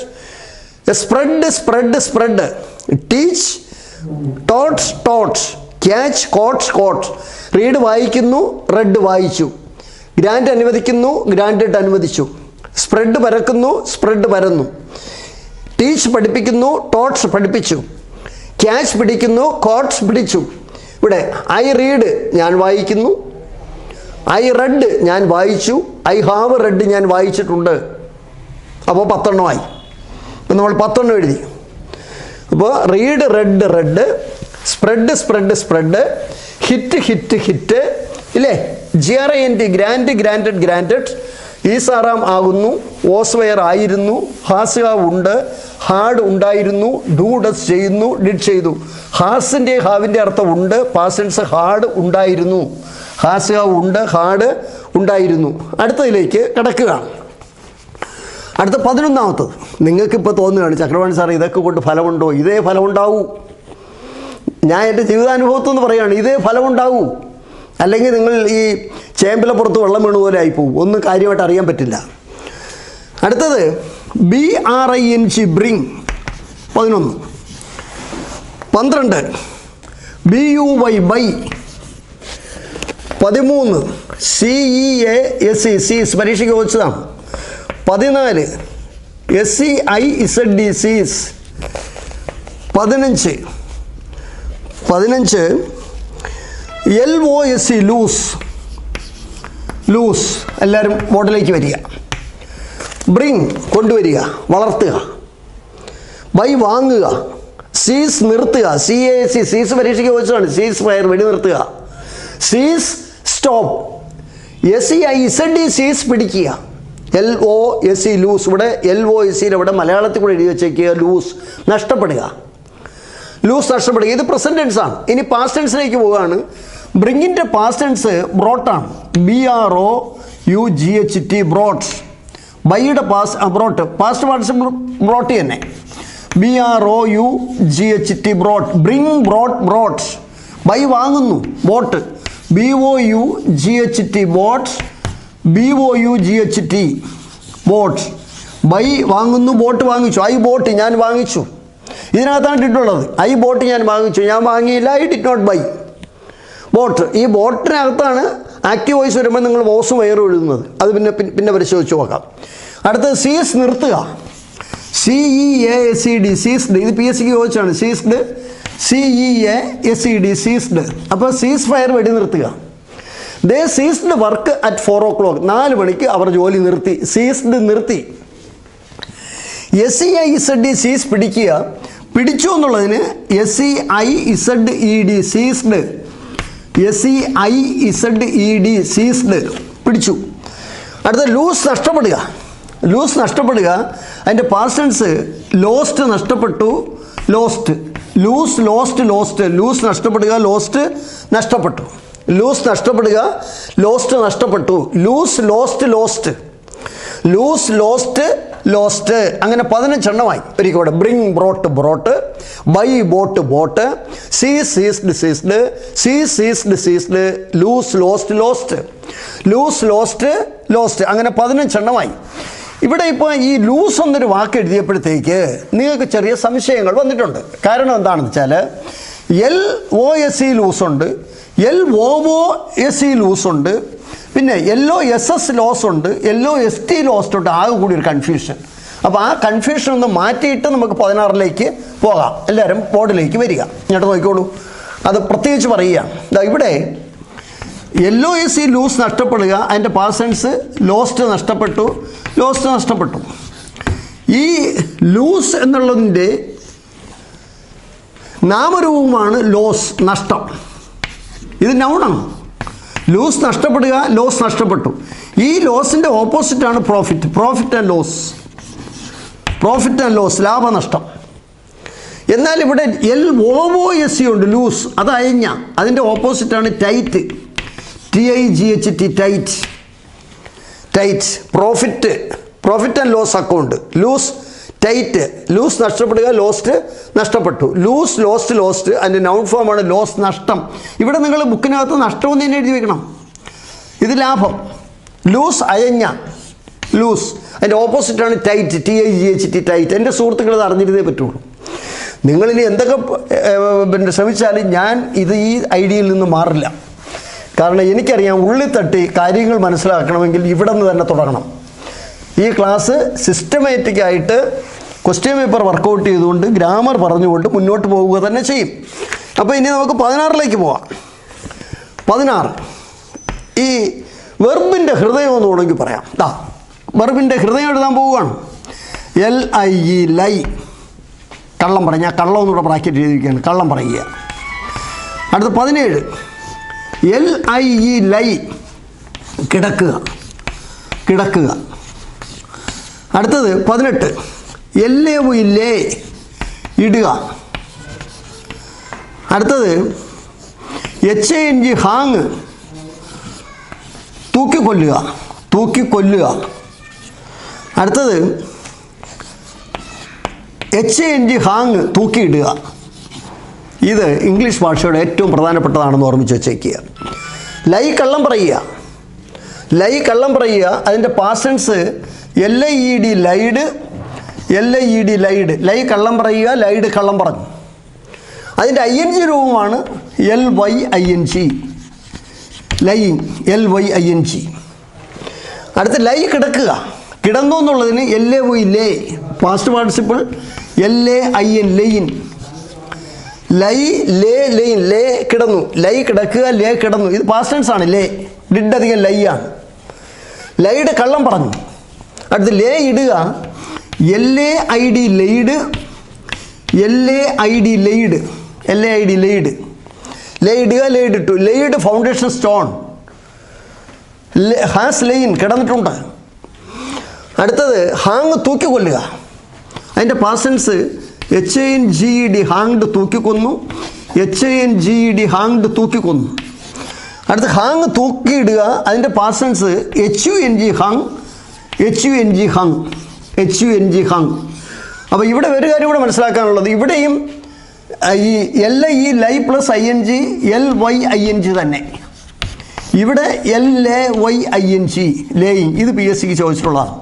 Spread. Teach taughts. Catch caughts. Read വായിക്കുന്നു, റെഡ് വായിച്ചു. ഗ്രാൻഡ് അനുവദിക്കുന്നു, ഗ്രാൻറ്റഡ് അനുവദിച്ചു. സ്പ്രെഡ് പരക്കുന്നു, സ്പ്രെഡ് പരന്നു. ടീച്ച് പഠിപ്പിക്കുന്നു, ടോട്ട്സ് പഠിപ്പിച്ചു. ക്യാച്ച് പിടിക്കുന്നു, കോട്ട്സ് പിടിച്ചു. ഇവിടെ ഐ റീഡ് ഞാൻ വായിക്കുന്നു, ഐ റെഡ് ഞാൻ വായിച്ചു, ഐ ഹാവ് റെഡ് ഞാൻ വായിച്ചിട്ടുണ്ട്. അപ്പോൾ 10 ആയി. ഇപ്പം നമ്മൾ 10 എഴുതി. അപ്പോൾ റീഡ് റെഡ്, സ്പ്രെഡ്, ഹിറ്റ് ഇല്ലേ? GRAND granted. ഈസാറാം ആകുന്നു, ഓസ്വെയർ ആയിരുന്നു, ഹാസ്യ ഉണ്ട്, ഹാഡ് ഉണ്ടായിരുന്നു, ഡു ഡസ് ചെയ്യുന്നു, ഡിഡ് ചെയ്തു. ഹാസിൻ്റെ ഹാവിൻ്റെ അർത്ഥം ഉണ്ട്. പാസ്റ്റ് ടെൻസ് ഹാഡ് ഉണ്ടായിരുന്നു. ഹാസ്യ ഉണ്ട്, ഹാഡ് ഉണ്ടായിരുന്നു. അടുത്തതിലേക്ക് കിടക്കുക. അടുത്ത 11ാമത്തത്. നിങ്ങൾക്കിപ്പോൾ തോന്നുകയാണ് ചക്രവാണി സാർ ഇതൊക്കെ കൊണ്ട് ഫലമുണ്ടോ? ഇതേ ഫലമുണ്ടാവൂ. ഞാൻ എൻ്റെ ജീവിതാനുഭവത്തിൽ നിന്ന് പറയുകയാണ്, ഇതേ ഫലമുണ്ടാവൂ. അല്ലെങ്കിൽ നിങ്ങൾ ഈ ചേമ്പിലപ്പുറത്ത് വെള്ളം വീണ പോലെ ആയിപ്പോവും, ഒന്നും കാര്യമായിട്ട് അറിയാൻ പറ്റില്ല. അടുത്തത് BRING bring 11. 12 BUY by. 13 CEASE സീസ്, പരീക്ഷയ്ക്ക് ചോദിച്ചതാണ്. 14 SEIZD സീസ്. 15 LOSE ലൂസ്. എല്ലാവരും ബോർഡിലേക്ക് വരിക. ബ്രിങ് കൊണ്ടുവരിക, വളർത്തുക. ബൈ വാങ്ങുക. സീസ് നിർത്തുക. CASE സീസ് പരീക്ഷയ്ക്ക് ചോദിച്ചതാണ്. സീസ് ഫയർ വെടി നിർത്തുക. സീസ് സ്റ്റോപ്പ്. SEIZD സീസ് പിടിക്കുക. LOSE loose. ഇവിടെ LOSE ഇവിടെ മലയാളത്തിൽ കൂടെ എഴുതി വെച്ചേക്കുക. ലൂസ് നഷ്ടപ്പെടുക. ലൂസ് നഷ്ടപ്പെടുക. ഇത് പ്രസന്റ് ടെൻസ് ആണ്. ഇനി പാസ്റ്റ് ടെൻസിലേക്ക് പോവുകയാണ്. ബ്രിങ്ങിൻ്റെ പാസ്റ്റ് ടെൻസ് ബ്രോട്ടാണ്. BROUGHT brought. ബൈയുടെ ബ്രോട്ട് പാസ്റ്റ് പാർട്ടിസിപ്പിൾ ബ്രോട്ട് തന്നെ. BROUGHT brought. Bring brought brought. Buy വാങ്ങുന്നു. Bought. BOUGHT bought. BOUGHT bought. Buy വാങ്ങുന്നു. ബോട്ട് വാങ്ങിച്ചു. ഐ ബോട്ട് ഞാൻ വാങ്ങിച്ചു. ഇതിനകത്താണ് ഇട്ടിട്ടുള്ളത്. ഐ ബോട്ട് ഞാൻ വാങ്ങിച്ചു. ഞാൻ വാങ്ങിയില്ല. I did not buy. Bought. ഈ ബോട്ടിനകത്താണ് ആക്റ്റീവ് വോയിസ് വരുമ്പോൾ നിങ്ങൾ വോസും വയറും എഴുതുന്നത്. അത് പിന്നെ പരിശോധിച്ച് നോക്കാം. അടുത്തത് സീസ് നിർത്തുക. CEASED ceased. ഇത് PSCക്ക് ചോദിച്ചാണ്. സീസ്ഡ്. CEASED ceased. അപ്പോൾ സീസ് ഫയർ വെടി നിർത്തുക. ദേ സീസ്ഡ് വർക്ക് അറ്റ് 4 o'clock. 4 മണിക്ക് അവർ ജോലി നിർത്തി. സീസ്ഡ് നിർത്തി. SEIZD സീസ് പിടിക്കുക. പിടിച്ചു എന്നുള്ളതിന് SEIZED സീസ്ഡ്. SEIZED സീസ്ഡ് പിടിച്ചു. അടുത്ത ലൂസ് നഷ്ടപ്പെടുക. ലൂസ് നഷ്ടപ്പെടുക. അതിൻ്റെ പാസ്റ്റ് ടെൻസ് ലോസ്റ്റ് നഷ്ടപ്പെട്ടു. Lost. Lose lost lost. Lose നഷ്ടപ്പെടുക. ലോസ്റ്റ് നഷ്ടപ്പെട്ടു. ലൂസ് നഷ്ടപ്പെടുക. ലോസ്റ്റ് നഷ്ടപ്പെട്ടു. Lose lost lost. Lose lost lost. അങ്ങനെ 15 എണ്ണമായി. ഒരിക്കൽ ഇവിടെ bring brought brought. Buy bought bought. Seized seized. Seized seized. Lose lost lost. Lose lost lost. അങ്ങനെ 15 എണ്ണമായി. ഇവിടെ ഇപ്പോൾ ഈ ലൂസ് എന്നൊരു വാക്ക് എഴുതിയപ്പോഴത്തേക്ക് നിങ്ങൾക്ക് ചെറിയ സംശയങ്ങൾ വന്നിട്ടുണ്ട്. കാരണം എന്താണെന്ന് വെച്ചാൽ LOSE ലൂസുണ്ട്. LOOSE ലൂസുണ്ട്. പിന്നെ LOSS ലോസ് ഉണ്ട്. LOST ലോസ്റ്റ് ഉണ്ട്. ആകെ കൂടി ഒരു കൺഫ്യൂഷൻ. അപ്പോൾ ആ കൺഫ്യൂഷൻ ഒന്ന് മാറ്റിയിട്ട് നമുക്ക് 16ലേക്ക് പോകാം. എല്ലാവരും ബോർഡിലേക്ക് വരിക. ഇങ്ങോട്ട് നോക്കിക്കോളൂ. അത് പ്രത്യേകിച്ച് പറയുകയാണ്. ഇവിടെ LOSE ലൂസ് നഷ്ടപ്പെടുക. അതിൻ്റെ പാസ്റ്റ് ടെൻസ് ലോസ്റ്റ് നഷ്ടപ്പെട്ടു. ലോസ്റ്റ് നഷ്ടപ്പെട്ടു. ഈ ലൂസ് എന്നുള്ളതിൻ്റെ നാമരൂപമാണ് ലോസ്. നഷ്ടം. ഇത് നൗണാണ്. ലൂസ് നഷ്ടപ്പെടുക. ലോസ് നഷ്ടപ്പെട്ടു. ഈ ലോസിൻ്റെ ഓപ്പോസിറ്റാണ് profit. Profit and loss. Profit and loss. ലാഭനഷ്ടം. എന്നാൽ ഇവിടെ LOOSE ഉണ്ട്. ലൂസ്. അത് അയഞ്ഞ. അതിൻ്റെ ഓപ്പോസിറ്റാണ് tight. TIGHT tight. Tight. Profit. Profit and loss account. Loose tight. Lose നഷ്ടപ്പെടുക. ലോസ്റ്റ് നഷ്ടപ്പെട്ടു. Lose lost lost. അതിൻ്റെ നൗൺ ഫോമാണ് ലോസ്. നഷ്ടം. ഇവിടെ നിങ്ങൾ ബുക്കിനകത്ത് നഷ്ടമെന്ന് തന്നെ എഴുതി വെക്കണം. ഇത് ലാഭം. ലൂസ് അയഞ്ഞ. ലൂസ്. അതിൻ്റെ ഓപ്പോസിറ്റാണ് ടൈറ്റ്. TIGHT tight. എൻ്റെ സുഹൃത്തുക്കൾ ഇത് അറിഞ്ഞിരുന്നേ പറ്റുള്ളൂ. നിങ്ങളിനി എന്തൊക്കെ ശ്രമിച്ചാലും ഞാൻ ഇത് ഈ ഐഡിയയിൽ നിന്ന് മാറില്ല. കാരണം എനിക്കറിയാം ഉള്ളിൽ തട്ടി കാര്യങ്ങൾ മനസ്സിലാക്കണമെങ്കിൽ ഇവിടെ നിന്ന് തന്നെ തുടങ്ങണം. ഈ ക്ലാസ് സിസ്റ്റമാറ്റിക്കായിട്ട് ക്വസ്റ്റ്യൻ പേപ്പർ വർക്കൗട്ട് ചെയ്തുകൊണ്ട് ഗ്രാമർ പറഞ്ഞുകൊണ്ട് മുന്നോട്ട് പോവുക തന്നെ ചെയ്യും. അപ്പോൾ ഇനി നമുക്ക് 16ലേക്ക് പോവാം. 16 ഈ വെർബിൻ്റെ ഹൃദയം എന്ന് വേണമെങ്കിൽ പറയാം. വെർബിൻ്റെ ഹൃദയം എഴുതാൻ പോവുകയാണ്. LIE ലൈ. കള്ളം പറഞ്ഞാൽ കള്ളം ഒന്നുകൂടെ ബ്രാക്കറ്റ് ചെയ്തിരിക്കുകയാണ്. കള്ളം പറയുക. അടുത്ത 17 LIE ലൈ. കിടക്കുക. കിടക്കുക. അടുത്തത് 18 LAVE ലേ. ഇടുക. അടുത്തത് HANG ഹാങ്. തൂക്കിക്കൊല്ലുക. തൂക്കിക്കൊല്ലുക. അടുത്തത് HANG ഹാങ്. തൂക്കിയിടുക. ഇത് ഇംഗ്ലീഷ് ഭാഷയുടെ ഏറ്റവും പ്രധാനപ്പെട്ടതാണെന്ന് ഓർമ്മിച്ച് വെച്ചേക്കുക. ലൈ കള്ളം പറയുക. ലൈ കള്ളം പറയുക. അതിൻ്റെ past tense LIED lied. LIED lied. Lie കള്ളം പറയുക. ലൈഡ് കള്ളം പറഞ്ഞു. അതിൻ്റെ ING രൂപമാണ് LYING. ലൈയിങ്. LYING. അടുത്ത് ലൈ കിടക്കുക. കിടന്നു എന്നുള്ളതിന് LAVE lay. Past participle LAIN lain. Lie lay lain. Lay കിടന്നു. ലൈ കിടക്കുക. ലേ കിടന്നു. ഇത് പാസ്റ്റ് ടെൻസ് ആണ്. ലേ. ഡിഡ് അധികം ലൈ ആണ്. ലൈഡ് കള്ളം പറഞ്ഞു. അടുത്ത് ലേ ഇടുക. LAID laid. LAID laid, LAID laid, laid laid ഇട്ടു, laid foundation stone, has line കിടന്നിട്ടുണ്ട്. അടുത്തത് ഹാങ് തൂക്കിക്കൊല്ലുക, അതിൻ്റെ persons HANGED hanged തൂക്കിക്കൊന്നു, HANGED hanged തൂക്കിക്കൊന്നു. അടുത്ത് ഹാങ് തൂക്കിയിടുക, അതിൻ്റെ persons HUNG hang, HUNG hang, HUNG hang. അപ്പോൾ ഇവിടെ ഒരു കാര്യം കൂടെ മനസ്സിലാക്കാനുള്ളത്, ഇവിടെയും ഈ LI ലൈ പ്ലസ് ING LYING തന്നെ. ഇവിടെ LAYING ലേയിങ്, ഇത് PSCക്ക് ചോദിച്ചിട്ടുള്ളതാണ്.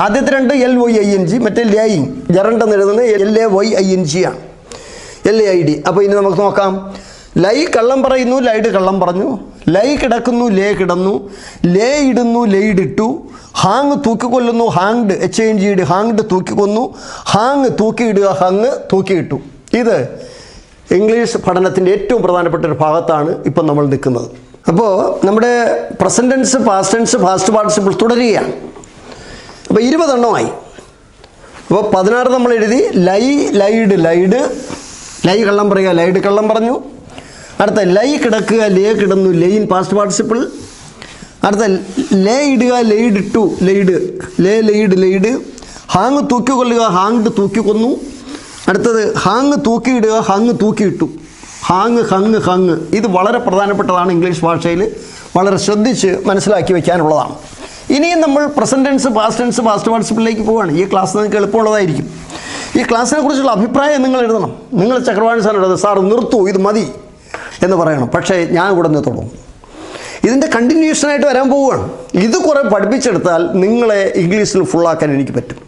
ആദ്യത്തെ രണ്ട് LYING, മറ്റേ ലേയിങ് ജറണ്ടെന്ന് എഴുതുന്നത് LAYING ആണ്, LAID. അപ്പോൾ ഇനി നമുക്ക് നോക്കാം. ലൈ കള്ളം പറയുന്നു, ലൈഡ് കള്ളം പറഞ്ഞു. ലൈ കിടക്കുന്നു, ലേ കിടന്നു. ലേ ഇടുന്നു, ലെയ്ഡിട്ടു. ഹാങ് തൂക്കിക്കൊല്ലുന്നു, ഹാങ്ഡ് HANGED ഹാങ്ഡ് തൂക്കിക്കൊന്നു. ഹാങ് തൂക്കിയിടുക, ഹങ് തൂക്കിയിട്ടു. ഇത് ഇംഗ്ലീഷ് പഠനത്തിൻ്റെ ഏറ്റവും പ്രധാനപ്പെട്ട ഒരു ഭാഗത്താണ് ഇപ്പം നമ്മൾ നിൽക്കുന്നത്. അപ്പോൾ നമ്മുടെ present tense, past tense, past participle തുടരുകയാണ്. അപ്പോൾ 20 എണ്ണമായി. അപ്പോൾ 16 നമ്മൾ എഴുതി. ലൈ, ലൈഡ്, ലൈഡ്, ലൈ കള്ളം പറയുക, ലൈഡ് കള്ളം പറഞ്ഞു. അടുത്ത ലൈ കിടക്കുക, ലേ കിടന്നു, ലെയിൻ പാസ്റ്റ് പാർട്ടിസിപ്പിൾ. അടുത്ത ലേ ഇടുക, ലെയ്ഡ് ഇട്ടു, laid, lay laid, laid. Hang തൂക്കിക്കൊല്ലുക, ഹാങ്ഡ് തൂക്കിക്കൊന്നു. അടുത്തത് ഹാങ് തൂക്കിയിടുക, ഹങ് തൂക്കിയിട്ടു. Hang, hung, hung. ഇത് വളരെ പ്രധാനപ്പെട്ടതാണ്, ഇംഗ്ലീഷ് ഭാഷയിൽ വളരെ ശ്രദ്ധിച്ച് മനസ്സിലാക്കി വയ്ക്കാനുള്ളതാണ്. ഇനിയും നമ്മൾ present tense, past tense, past പാർട്ടിസിപ്പിളിലേക്ക് പോവുകയാണ്. ഈ ക്ലാസ് നിങ്ങൾക്ക് എളുപ്പമുള്ളതായിരിക്കും. ഈ ക്ലാസ്സിനെ കുറിച്ചുള്ള അഭിപ്രായം നിങ്ങൾ എഴുതണം. നിങ്ങൾ ചക്രവാണി സാറിന് എഴുതുക, സാർ നിർത്തൂ, ഇത് മതി എന്ന് പറയണം. പക്ഷേ ഞാൻ ഇവിടെ നിന്ന് തുടങ്ങും. ഇതിൻ്റെ കണ്ടിന്യൂഷനായിട്ട് വരാൻ പോവുകയാണ്. ഇത് കുറേ പഠിപ്പിച്ചെടുത്താൽ നിങ്ങളെ ഇംഗ്ലീഷിൽ ഫുള്ളാക്കാൻ എനിക്ക് പറ്റും.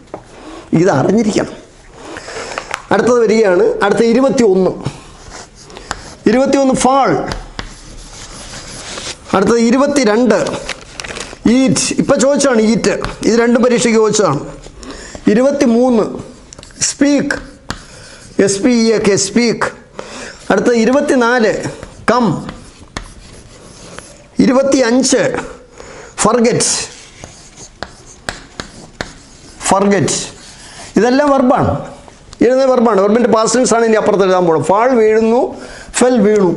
ഇത് അറിഞ്ഞിരിക്കണം. അടുത്തത് വരികയാണ്. അടുത്ത 21 ഫാൾ. അടുത്തത് 22 ഈറ്റ്. ഇപ്പം ചോദിച്ചാണ് ഈറ്റ്, ഇത് രണ്ടും പരീക്ഷയ്ക്ക് ചോദിച്ചതാണ്. 23 സ്പീക്ക്, SPEAK സ്പീക്ക്. അടുത്ത 24 കം. 25 forget, forget. ഇതെല്ലാം വെർബാണ്, എഴുതുന്ന വെർബാണ്. വെർബിൻ്റെ പാസ്റ്റ് ടെൻസ് ആണ് ഇനി അപ്പുറത്ത് എഴുതാൻ പോകുന്നത്. ഫാൾ വീഴുന്നു, ഫെൽ വീണു.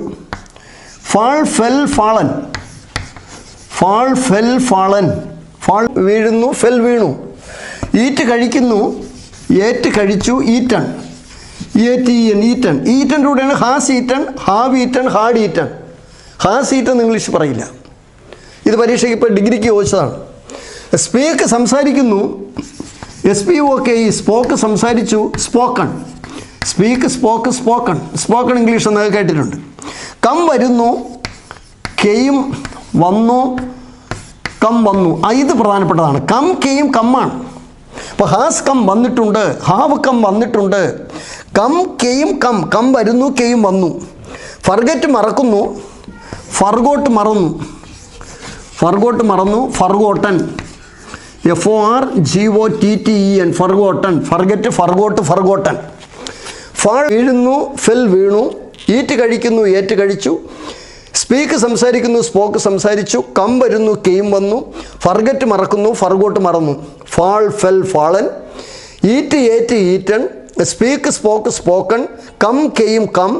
Fall, fell, fallen. Fall, fell, fallen. Fall വീഴുന്നു, ഫെൽ വീണു. ഈറ്റ് കഴിക്കുന്നു, ഏറ്റ് കഴിച്ചു, ഈറ്റൺ, EATEN ഈറ്റൺ. ഈറ്റൻ്റെ കൂടെയാണ് has eaten, have eaten, had eaten. Has eaten English പറയില്ല. ഇത് പരീക്ഷയ്ക്ക് ഇപ്പോൾ ഡിഗ്രിക്ക് ചോദിച്ചതാണ്. സ്പീക്ക് സംസാരിക്കുന്നു, SPOKE സ്പോക്ക് സംസാരിച്ചു, spoken. Speak, spoke, spoken. Spoken English എന്നൊക്കെ കേട്ടിട്ടുണ്ട്. കം വരുന്നു, കെയും വന്നു, കം വന്നു. ഇത് പ്രധാനപ്പെട്ടതാണ്. കം, കെയും കമ്മാണ്. അപ്പോൾ ഹാസ് കം വന്നിട്ടുണ്ട്, ഹാവ് കം വന്നിട്ടുണ്ട്. കം, കെയും കം, കം വരുന്നു, കെയും വന്നു. ഫർഗെറ്റ് മറക്കുന്നു, ഫർഗോട്ട് മറന്നു, ഫർഗോട്ട് മറന്നു, forgotten. FORGOTTEN forgotten. Forget, forgot, forgotten. Fall വീഴുന്നു, ഫെൽ വീണു. ഈറ്റ് കഴിക്കുന്നു, ഏറ്റ് കഴിച്ചു. സ്പീക്ക് സംസാരിക്കുന്നു, സ്പോക്ക് സംസാരിച്ചു. കം വരുന്നു, കെയും വന്നു. ഫർഗെറ്റ് മറക്കുന്നു, ഫർഗോട്ട് മറന്നു. Fall, fell, fallen. Eat, ate, eaten. Speak, spoke, spoken. Come, came come.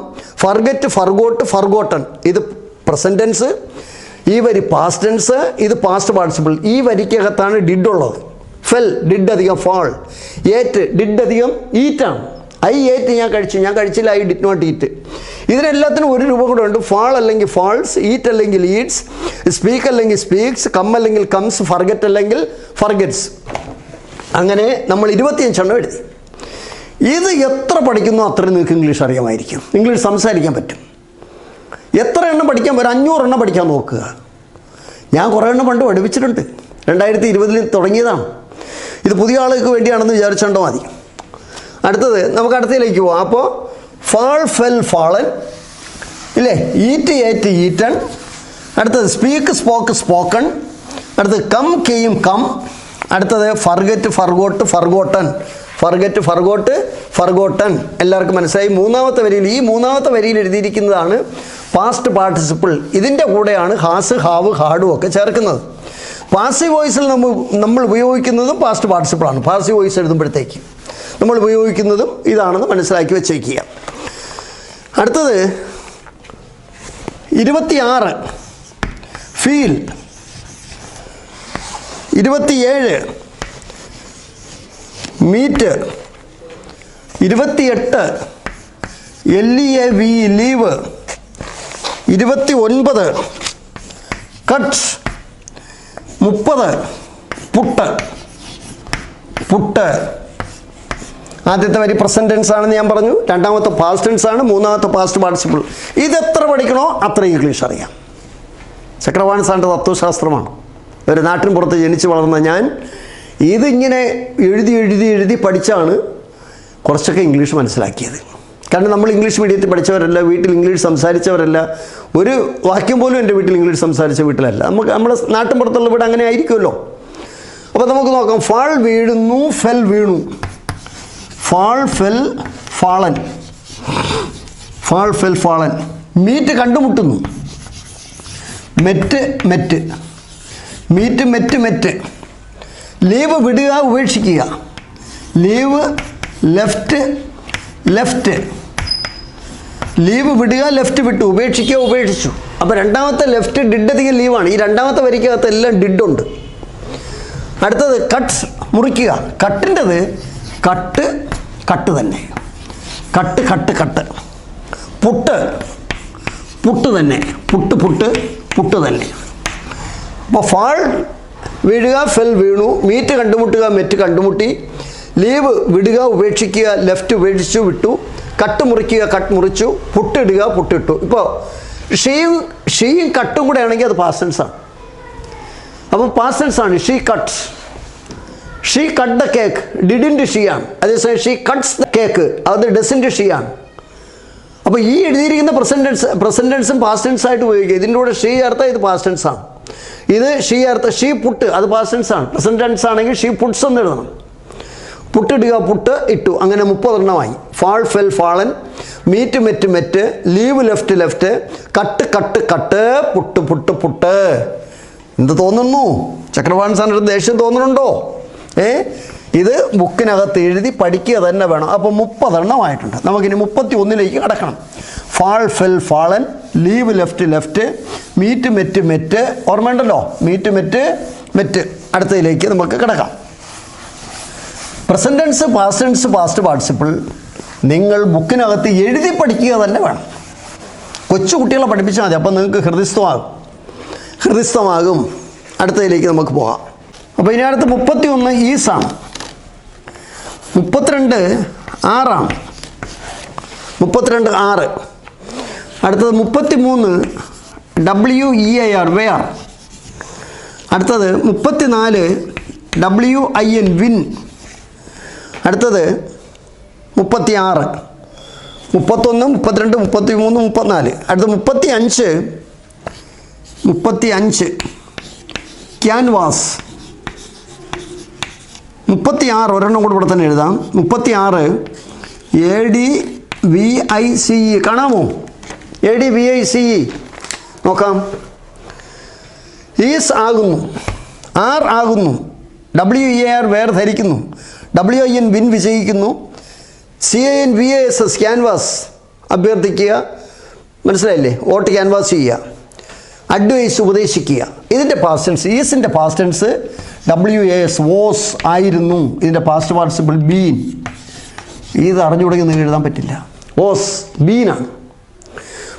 Forget, forgot, forgotten. ഇത് പ്രസൻറ്റ് ടെൻസ്. ഈ വരി പാസ്റ്റ് ടെൻസ്, ഇത് പാസ്റ്റ് പാർട്ടിസിപ്പിൾ. ഈ വരിക്കകത്താണ് ഡിഡ് ഉള്ളത്. ഫെൽ, ഡിഡ് അധികം ഫാൾ. ഏറ്റ്, ഡിഡ് അധികം ഈറ്റാണ്. ഐ ഏറ്റ്, ഞാൻ കഴിച്ചു, ഞാൻ കഴിച്ചില്ല, ഐ ഡിഡ് നോട്ട് ഈറ്റ്. ഇതിനെല്ലാത്തിനും ഒരു രൂപം കൂടെ ഉണ്ട്. ഫാൾ അല്ലെങ്കിൽ ഫാൾസ്, ഈറ്റ് അല്ലെങ്കിൽ ഈറ്റ്സ്, സ്പീക്ക് അല്ലെങ്കിൽ സ്പീക്സ്, കം അല്ലെങ്കിൽ കംസ്, ഫർഗെറ്റ് അല്ലെങ്കിൽ ഫർഗെറ്റ്സ്. അങ്ങനെ നമ്മൾ 25 എണ്ണം എഴുതി. ഇത് എത്ര പഠിക്കുന്നോ അത്രയും നിങ്ങൾക്ക് ഇംഗ്ലീഷ് അറിയാമായിരിക്കും. ഇംഗ്ലീഷ് സംസാരിക്കാൻ പറ്റും. എത്ര എണ്ണം പഠിക്കാൻ വരും? 500 എണ്ണം പഠിക്കാൻ നോക്കുക. ഞാൻ കുറേ എണ്ണം പണ്ട് പഠിപ്പിച്ചിട്ടുണ്ട്. 2020 തുടങ്ങിയതാണ്. ഇത് പുതിയ ആളുകൾക്ക് വേണ്ടിയാണെന്ന് വിചാരിച്ചോണ്ടോ മതി. അടുത്തത് നമുക്ക് അടുത്തതിലേക്ക് പോവാം. അപ്പോൾ ഫാൾ, ഫെൽ, ഫാളൻ ഇല്ലേ? Eat, ate, eaten. അടുത്തത് സ്പീക്ക്, സ്പോക്ക്, സ്പോക്കൺ. അടുത്തത് കം, കെയും കം. അടുത്തത് forget, forgot, forgotten. Forget, forgot, forgotten. എല്ലാവർക്കും മനസ്സിലായി. മൂന്നാമത്തെ വരിയിൽ, ഈ മൂന്നാമത്തെ വരിയിൽ എഴുതിയിരിക്കുന്നതാണ് പാസ്റ്റ് പാർട്ടിസിപ്പിൾ. ഇതിൻ്റെ കൂടെയാണ് ഹാസ്, ഹാവ്, ഹാഡും ഒക്കെ ചേർക്കുന്നത്. പാസീവ് വോയിസിൽ നമ്മൾ ഉപയോഗിക്കുന്നതും പാസ്റ്റ് പാർട്ടിസിപ്പിളാണ് പാസീവ് വോയിസ് എഴുതുമ്പോഴത്തേക്ക്. നമ്മൾ ഉപയോഗിക്കുന്നതും ഇതാണെന്ന് മനസ്സിലാക്കി വെച്ചേക്കുക. അടുത്തത് 26 feel, 27 meet, 28 LEAV leave, 29 cut, 30 put. ആദ്യത്തെ വരി പ്രസന്റ് ടെൻസ് ആണെന്ന് ഞാൻ പറഞ്ഞു, രണ്ടാമത്തെ പാസ്റ്റ് ടെൻസ് ആണ്, മൂന്നാമത്തെ പാസ്റ്റ് പാർട്ടിസിപ്പിൾ. ഇതെത്ര പഠിക്കണോ അത്ര ഇംഗ്ലീഷ് അറിയാം. ചക്രവാണി സാറിൻ്റെ തത്വശാസ്ത്രമാണ്. ഒരു നാട്ടിൻ പുറത്ത് ജനിച്ച് വളർന്ന ഞാൻ ഇതിങ്ങനെ എഴുതി പഠിച്ചാണ് കുറച്ചൊക്കെ ഇംഗ്ലീഷ് മനസ്സിലാക്കിയത്. കാരണം നമ്മൾ ഇംഗ്ലീഷ് മീഡിയത്തിൽ പഠിച്ചവരല്ല, വീട്ടിൽ ഇംഗ്ലീഷ് സംസാരിച്ചവരല്ല, ഒരു വാക്യം പോലും എൻ്റെ വീട്ടിൽ ഇംഗ്ലീഷ് സംസാരിച്ച വീട്ടിലല്ല. നമ്മുടെ നാട്ടിൻ പുറത്തുള്ള വീട് അങ്ങനെ ആയിരിക്കുമല്ലോ. അപ്പോൾ നമുക്ക് നോക്കാം. ഫാൾ വീഴുന്നു, ഫെൽ വീണു. Fall fell fallen, fall fell fallen. Meet കണ്ടുമുട്ടുന്നു, met met, meet met met. Leave വിടുക ഉപേക്ഷിക്കുക, ലീവ് ലെഫ്റ്റ് ലെഫ്റ്റ്. ലീവ് വിടുക ലെഫ്റ്റ് വിട്ടു, ഉപേക്ഷിക്കുക ഉപേക്ഷിച്ചു. അപ്പോൾ രണ്ടാമത്തെ ലെഫ്റ്റ് ഡിഡ് അധികം ലീവാണ്. ഈ രണ്ടാമത്തെ വരിക്കകത്ത് എല്ലാം ഡിഡുണ്ട്. അടുത്തത് കട്ട്, മുറിക്കുക. കട്ടിൻ്റെത് കട്ട് കട്ട് തന്നെ, cut cut cut. Put put തന്നെ, പുട്ട് പുട്ട് പുട്ട് തന്നെ. അപ്പോൾ ഫാൾ വീഴുക, ഫെൽ വീണു, മീറ്റ് കണ്ടുമുട്ടുക, മെറ്റ് കണ്ടുമുട്ടി, ലീവ് വിടുക ഉപേക്ഷിക്കുക, ലെഫ്റ്റ് ഉപേക്ഷിച്ചു വിട്ടു, കട്ട് മുറിക്കുക, കട്ട് മുറിച്ചു, പുട്ടിടുക പുട്ടിട്ടു. ഇപ്പോൾ ഷീയും കട്ടും കൂടെ ആണെങ്കിൽ അത് പാസ്റ്റ് ടെൻസ് ആണ്. അപ്പോൾ പാസ്റ്റ് ടെൻസ് ആണ്. She cuts, she cut the cake, didn't she ആണ്. അതേസമയം ഷീ കട്ട്സ് ദ കേക്ക്, അത് ഡസൻറ്റ് ഷീ ആണ്. അപ്പോൾ ഈ എഴുതിയിരിക്കുന്ന പ്രസന്റ് ടെൻസും പാസ്റ്റ് ടെൻസ് ആയിട്ട് ഉപയോഗിക്കുക. ഇതിൻ്റെ കൂടെ ഷീ ചേർത്ത ഇത് പാസ്റ്റ് ടെൻസ് ആണ്. ഇത് ഷീ ചേർത്ത ഷീ പുട്ട്, അത് പാസ്റ്റ് ടെൻസ് ആണ്. പ്രസന്റ് ടെൻസ് ആണെങ്കിൽ ഷീ പുട്ട്സ് എന്ന് എഴുതണം. പുട്ടിടുക, പുട്ട് ഇട്ടു. അങ്ങനെ 30 എണ്ണമായി. Fall fell fallen, meet met met, leave left left, cut cut cut, put put put. എന്ത് തോന്നുന്നു? ചക്രവാണി സാറിൻ്റെ ദേഷ്യം തോന്നുന്നുണ്ടോ? ഇത് ബുക്കിനകത്ത് എഴുതി പഠിക്കുക തന്നെ വേണം. അപ്പോൾ 30 എണ്ണമായിട്ടുണ്ട്. നമുക്കിനി 31ലേക്ക് കടക്കണം. Fall fell fallen, leave left left, meet met met. ഓർമ്മയുണ്ടല്ലോ, മീറ്റ് മെറ്റ് മെറ്റ്. അടുത്തതിലേക്ക് നമുക്ക് കിടക്കാം. Present tense, past tense, past participle നിങ്ങൾ ബുക്കിനകത്ത് എഴുതി പഠിക്കുക തന്നെ വേണം. കൊച്ചു കുട്ടികളെ പഠിപ്പിച്ചാൽ മതി. അപ്പോൾ നിങ്ങൾക്ക് ഹൃദയസ്ഥമാകും. അടുത്തതിലേക്ക് നമുക്ക് പോകാം. അപ്പോൾ ഇനി അടുത്ത് 31 ഈസാണ്, 32 ആറാണ്, 32 6. അടുത്തത് 33 WEAR വെയർ. അടുത്തത് 34 WIN വിൻ. അടുത്തത് 36, 31, 32, 33, 34. അടുത്ത 35 ക്യാൻവാസ്. 36 ഒരെണ്ണം കൂടെ ഇവിടെ തന്നെ എഴുതാം. 36 ADVICE. കാണാമോ? ADVICE നോക്കാം. ഈസ് ആകുന്നു, ആർ ആകുന്നു, WEAR വേർ ധരിക്കുന്നു, WIN വിൻ വിജയിക്കുന്നു, CANVAS ക്യാൻവാസ് അഭ്യർത്ഥിക്കുക. മനസ്സിലായില്ലേ? വോട്ട് ക്യാൻവാസ് ചെയ്യുക. അഡ്വൈസ് ഉപദേശിക്കുക. ഇതിൻ്റെ പാസ്റ്റ് ടെൻസ്, ഈസിൻ്റെ പാസ്റ്റ് ടെൻസ് WAS വോസ് ആയിരുന്നു. ഇതിൻ്റെ പാസ്റ്റ് പാർട്ടിസിപ്പിൾ ബീൻ. ഇത് അറിഞ്ഞുകൂടെങ്കിൽ നിങ്ങൾ എഴുതാൻ പറ്റില്ല. വോസ് ബീനാണ്,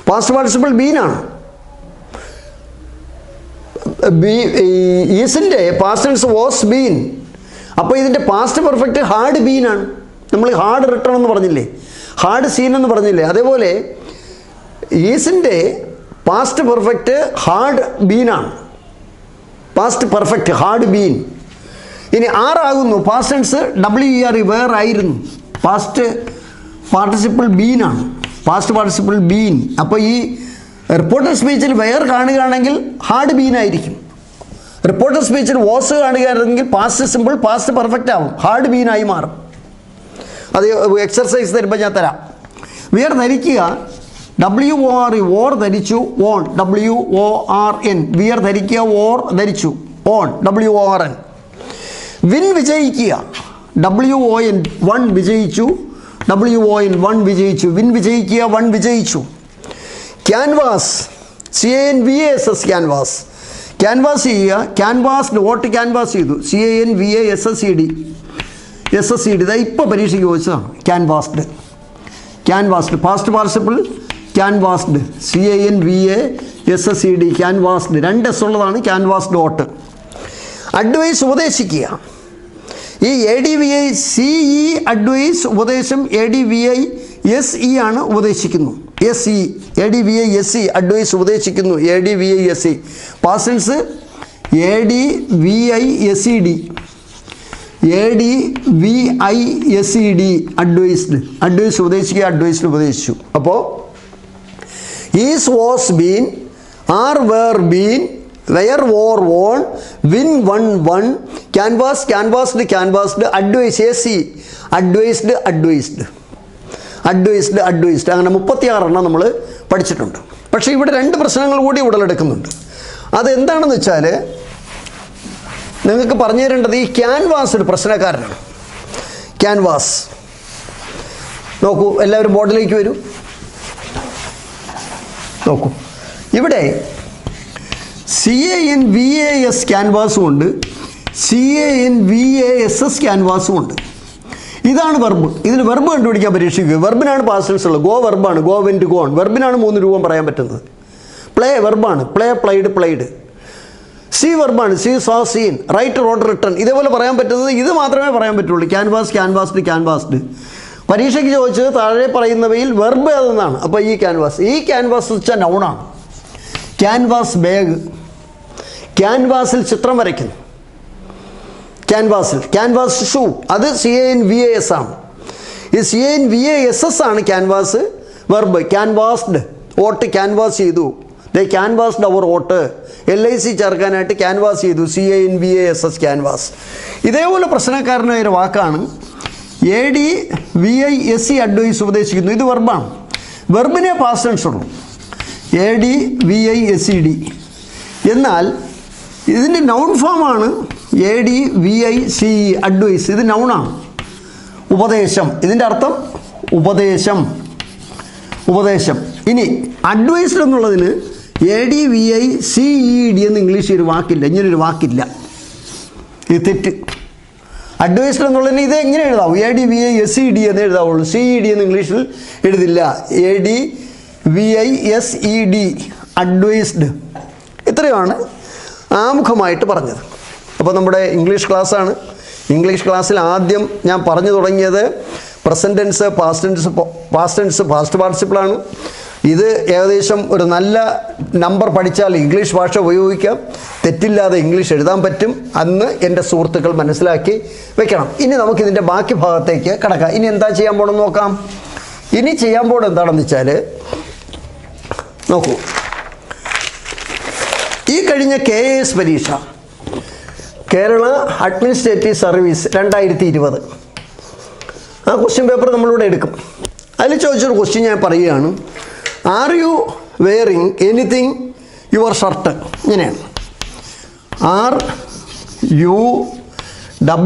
പാസ്റ്റ് പാർട്ടിസിപ്പിൾ ബീനാണ്. ഈസിൻ്റെ പാസ്റ്റ് ടെൻസ് വോസ് ബീൻ. അപ്പോൾ ഇതിൻ്റെ പാസ്റ്റ് പെർഫെക്റ്റ് ഹാർഡ് ബീനാണ്. നമ്മൾ ഹാർഡ് റിട്ടേൺ എന്ന് പറഞ്ഞില്ലേ, ഹാർഡ് സീൻ എന്ന് പറഞ്ഞില്ലേ, അതേപോലെ ഈസിൻ്റെ past perfect hard ബീനാണ്. Past perfect hard been. ഇനി ആറാകുന്നു, പാസ്റ്റ് ടെൻസ് WER വേർ ആയിരുന്നു, past participle ബീനാണ്, past participle been. അപ്പോൾ ഈ റിപ്പോർട്ടർ സ്പീച്ചിൽ വേർ കാണുകയാണെങ്കിൽ ഹാർഡ് ബീനായിരിക്കും. റിപ്പോർട്ടർ സ്പീച്ചിൽ വോസ് കാണുകയാണെങ്കിൽ പാസ്റ്റ് സിമ്പിൾ പാസ്റ്റ് പെർഫെക്റ്റ് ആവും, ഹാർഡ് ബീനായി മാറും. അത് എക്സർസൈസ് തരുമ്പോൾ ഞാൻ തരാം. വേർ ധരിക്കുക, WOR വോർ ധരിച്ചു, ഓൺ WORN. വിയർ ധരിക്കുക, വോർ ധരിച്ചു, ഓൺ WORN. വിൻ വിജയിക്കുക, WON 1 വിജയിച്ചു. WON 1 വിജയിച്ചു. വിൻ വിജയിക്കുക, 1 വിജയിച്ചു. Canvas, CANVASS canvas. ക്യാൻവാസ് ചെയ്യുക. ക്യാൻവാസ്ഡ് വോട്ട് ക്യാൻവാസ് ചെയ്തു. CANVASSED ഇതാ ഇപ്പോൾ പരീക്ഷയ്ക്ക് ചോദിച്ചതാണ്. ക്യാൻവാസ്ഡ്, ക്യാൻവാസ്ഡ് പാസ്റ്റ് പാർട്ടിസിപ്പിൾ ക്യാൻവാസ്ഡ്. CANVASSED ക്യാൻവാസ്ഡ്. 2 S ഉള്ളതാണ് ക്യാൻവാസ്ഡ് വോട്ട്. അഡ്വൈസ് ഉപദേശിക്കുക. ഈ ADVICE അഡ്വൈസ് ഉപദേശം ADVISE ആണ് ഉപദേശിക്കുന്നു. ADVISE അഡ്വൈസ് ഉപദേശിക്കുന്നു. ADVISE പാസ്റ്റൻസ് ADVISED അഡ്വൈസ് ഉപദേശിക്കുക, അഡ്വൈസിന് ഉപദേശിച്ചു. അപ്പോൾ is, was, been, are, were, been, wear, wore, worn, win, won, won, canvas, canvassed, canvassed, advise, AC advised, അങ്ങനെ 36 നമ്മൾ പഠിച്ചിട്ടുണ്ട്. പക്ഷേ ഇവിടെ 2 പ്രശ്നങ്ങൾ കൂടി ഉടലെടുക്കുന്നുണ്ട്. അതെന്താണെന്ന് വെച്ചാൽ നിങ്ങൾക്ക് പറഞ്ഞു തരേണ്ടത് ഈ ക്യാൻവാസ് ഒരു പ്രശ്നക്കാരനാണ്. ക്യാൻവാസ് നോക്കൂ, എല്ലാവരും ബോർഡിലേക്ക് വരൂ. നോക്കൂ, ഇവിടെ CANVAS ക്യാൻവാസും ഉണ്ട്, CANVASS ക്യാൻവാസും ഉണ്ട്. ഇതാണ് വെർബ്. ഇതിന് വെർബ് കണ്ടുപിടിക്കാൻ പരീക്ഷിക്കുക. വെർബിനാണ് പാസ്റ്റൻസ് ഉള്ളത്. ഗോ വെർബാണ്, ഗോ, വെൻറ്റ്, ഗോൺ. വെർബിനാണ് 3 രൂപം പറയാൻ പറ്റുന്നത്. പ്ലേ വെർബാണ്, പ്ലേ, പ്ലൈഡ്. സീ വെർബാണ്, see, saw, seen. Write, wrote, written. ഇതേപോലെ പറയാൻ പറ്റുന്നത് ഇത് മാത്രമേ പറയാൻ പറ്റുള്ളൂ. Canvas, canvassed. പരീക്ഷയ്ക്ക് ചോദിച്ചത് താഴെ പറയുന്നവയിൽ വെർബ് ഏതെന്നാണ്. അപ്പോൾ ഈ ക്യാൻവാസ് വെച്ചാൽ നൗണാണ്. ക്യാൻവാസ് ബാഗ്, ക്യാൻവാസിൽ ചിത്രം വരയ്ക്കുന്നു. ക്യാൻവാസ് ഷൂ, അത് CANVAS ആണ്. ഈ CANVASS ആണ് ക്യാൻവാസ് വെർബ്. ക്യാൻവാസ്ഡ് വോട്ട് ക്യാൻവാസ് ചെയ്തു. ദേ ക്യാൻവാസ്ഡ് അവർ വോട്ട്. LIC ചേർക്കാനായിട്ട് ക്യാൻവാസ് ചെയ്തു. CANVASS canvas. ഇതേപോലെ പ്രശ്നക്കാരനായൊരു വാക്കാണ് ADVISE അഡ്വൈസ് ഉപദേശിക്കുന്നു. ഇത് വെർബാണ്. വെർബിനെ പാസ്റ്റ് ടെൻസ് ഉള്ളൂ. ADVISED. എന്നാൽ ഇതിൻ്റെ നൗൺ ഫോമാണ് ADVICE അഡ്വൈസ്. ഇത് നൗണാണ്. ഉപദേശം, ഇതിൻ്റെ അർത്ഥം ഉപദേശം. ഇനി അഡ്വൈസ്ഡ് എന്നുള്ളതിന് ADVICED എന്ന് ഇംഗ്ലീഷിൽ ഒരു വാക്കില്ല. ഇങ്ങനൊരു വാക്കില്ല. ഇത് തെറ്റ്. അഡ്വൈസ്ഡ് എന്നുള്ളതിന് ഇത് എങ്ങനെ എഴുതാവും? ADVISED എന്ന് എഴുതാവുള്ളൂ. CED എന്ന് ഇംഗ്ലീഷിൽ എഴുതില്ല. ADVISED advised. ഇത്രയുമാണ് ആമുഖമായിട്ട് പറഞ്ഞത്. അപ്പോൾ നമ്മുടെ ഇംഗ്ലീഷ് ക്ലാസ്സാണ്. ഇംഗ്ലീഷ് ക്ലാസ്സിൽ ആദ്യം ഞാൻ പറഞ്ഞു തുടങ്ങിയത് പ്രസൻറ്റ് ടെൻസ്, പാസ്റ്റ് പാർട്ടിസിപ്പിളാണ്. ഇത് ഏകദേശം ഒരു നല്ല നമ്പർ പഠിച്ചാൽ ഇംഗ്ലീഷ് ഭാഷ ഉപയോഗിക്കാം. തെറ്റില്ലാതെ ഇംഗ്ലീഷ് എഴുതാൻ പറ്റും. അന്ന് എൻ്റെ സുഹൃത്തുക്കൾ മനസ്സിലാക്കി വെക്കണം. ഇനി നമുക്കിതിൻ്റെ ബാക്കി ഭാഗത്തേക്ക് കിടക്കാം. ഇനി എന്താ ചെയ്യാൻ പോകണമെന്ന് നോക്കാം. ഇനി ചെയ്യാൻ പോകുന്നത് എന്താണെന്ന് വെച്ചാൽ, നോക്കൂ, ഈ കഴിഞ്ഞ KAS പരീക്ഷ, കേരള അഡ്മിനിസ്ട്രേറ്റീവ് സർവീസ് 2020, ആ ക്വസ്റ്റ്യൻ പേപ്പർ നമ്മളിവിടെ എടുക്കും. അതിൽ ചോദിച്ചൊരു ക്വസ്റ്റ്യൻ ഞാൻ പറയുകയാണ്. Are you wearing anything your shirt? ഇങ്ങനെയാണ്.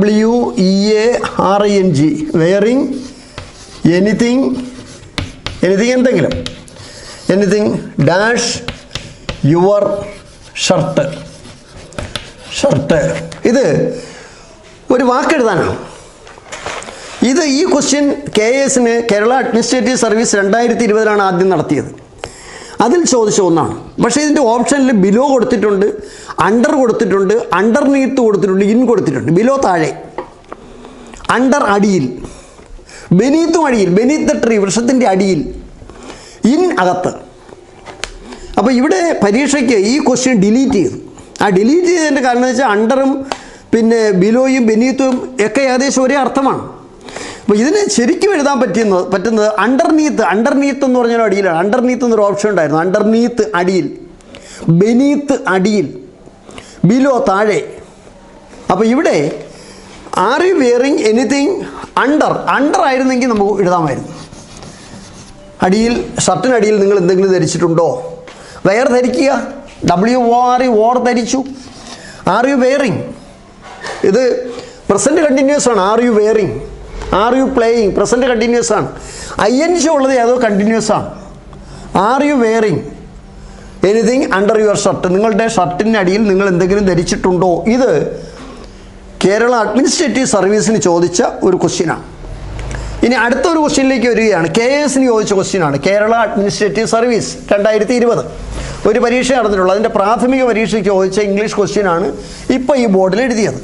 RUWEARING വെയറിങ് എനിത്തിങ് എന്തെങ്കിലും ഡാഷ് യുവർ ഷർട്ട്. ഇത് ഒരു വാക്കെഴുതാനാണ്. ഇത് ഈ ക്വസ്റ്റ്യൻ KASന് കേരള അഡ്മിനിസ്ട്രേറ്റീവ് സർവീസ് 2020 ആദ്യം നടത്തിയത്. അതിൽ ചോദിച്ച ഒന്നാണ്. പക്ഷേ ഇതിൻ്റെ ഓപ്ഷനിൽ ബിലോ കൊടുത്തിട്ടുണ്ട്, അണ്ടർ കൊടുത്തിട്ടുണ്ട്, അണ്ടർനീത്ത് കൊടുത്തിട്ടുണ്ട്, ഇൻ കൊടുത്തിട്ടുണ്ട്. ബിലോ താഴെ, അണ്ടർ അടിയിൽ, ബെനീത്തും അടിയിൽ, ബെനീത്ത് ദ ട്രീ വൃക്ഷത്തിൻ്റെ അടിയിൽ, ഇൻ അകത്ത്. അപ്പോൾ ഇവിടെ പരീക്ഷയ്ക്ക് ഈ ക്വസ്റ്റ്യൻ ഡിലീറ്റ് ചെയ്തു. ആ ഡിലീറ്റ് ചെയ്തതിൻ്റെ കാരണം എന്ന് വെച്ചാൽ അണ്ടറും പിന്നെ ബിലോയും ബെനീത്തും ഒക്കെ ഏകദേശം ഒരേ അർത്ഥമാണ്. അപ്പോൾ ഇതിന് ശരിക്കും എഴുതാൻ പറ്റുന്നത് അണ്ടർനീത്ത് എന്ന് പറഞ്ഞാൽ അടിയിലാണ്. അണ്ടർനീത്ത് എന്നൊരു ഓപ്ഷൻ ഉണ്ടായിരുന്നു. അണ്ടർനീത്ത് അടിയിൽ, ബെനീത്ത് അടിയിൽ, ബിലോ താഴെ. അപ്പോൾ ഇവിടെ are you wearing anything under ആയിരുന്നെങ്കിൽ നമുക്ക് എഴുതാമായിരുന്നു. അടിയിൽ, ഷർട്ടിനടിയിൽ നിങ്ങൾ എന്തെങ്കിലും ധരിച്ചിട്ടുണ്ടോ? വെയർ ധരിക്കുക, WOR ധരിച്ചു. ആർ യു വെയറിങ്, ഇത് പ്രസൻറ്റ് കണ്ടിന്യൂസ് ആണ്. Are you wearing, R you playing, present continuous ആണ്. ING ഉള്ളത് ഏതോ കണ്ടിന്യൂസ് ആണ്. Are you wearing anything under your shirt, നിങ്ങളുടെ ഷർട്ടിൻ്റെ അടിയിൽ നിങ്ങൾ എന്തെങ്കിലും ധരിച്ചിട്ടുണ്ടോ? ഇത് കേരള അഡ്മിനിസ്ട്രേറ്റീവ് സർവീസിന് ചോദിച്ച ഒരു ക്വസ്റ്റ്യനാണ്. ഇനി അടുത്തൊരു ക്വസ്റ്റ്യനിലേക്ക് വരികയാണ്. KS ചോദിച്ച ക്വസ്റ്റ്യനാണ്. കേരള അഡ്മിനിസ്ട്രേറ്റീവ് സർവീസ് 2020 ഒരു പരീക്ഷ നടന്നിട്ടുള്ളൂ. അതിൻ്റെ പ്രാഥമിക പരീക്ഷയ്ക്ക് ചോദിച്ച ഇംഗ്ലീഷ് ക്വസ്റ്റ്യനാണ് ഇപ്പോൾ ഈ ബോർഡിൽ എഴുതിയത്.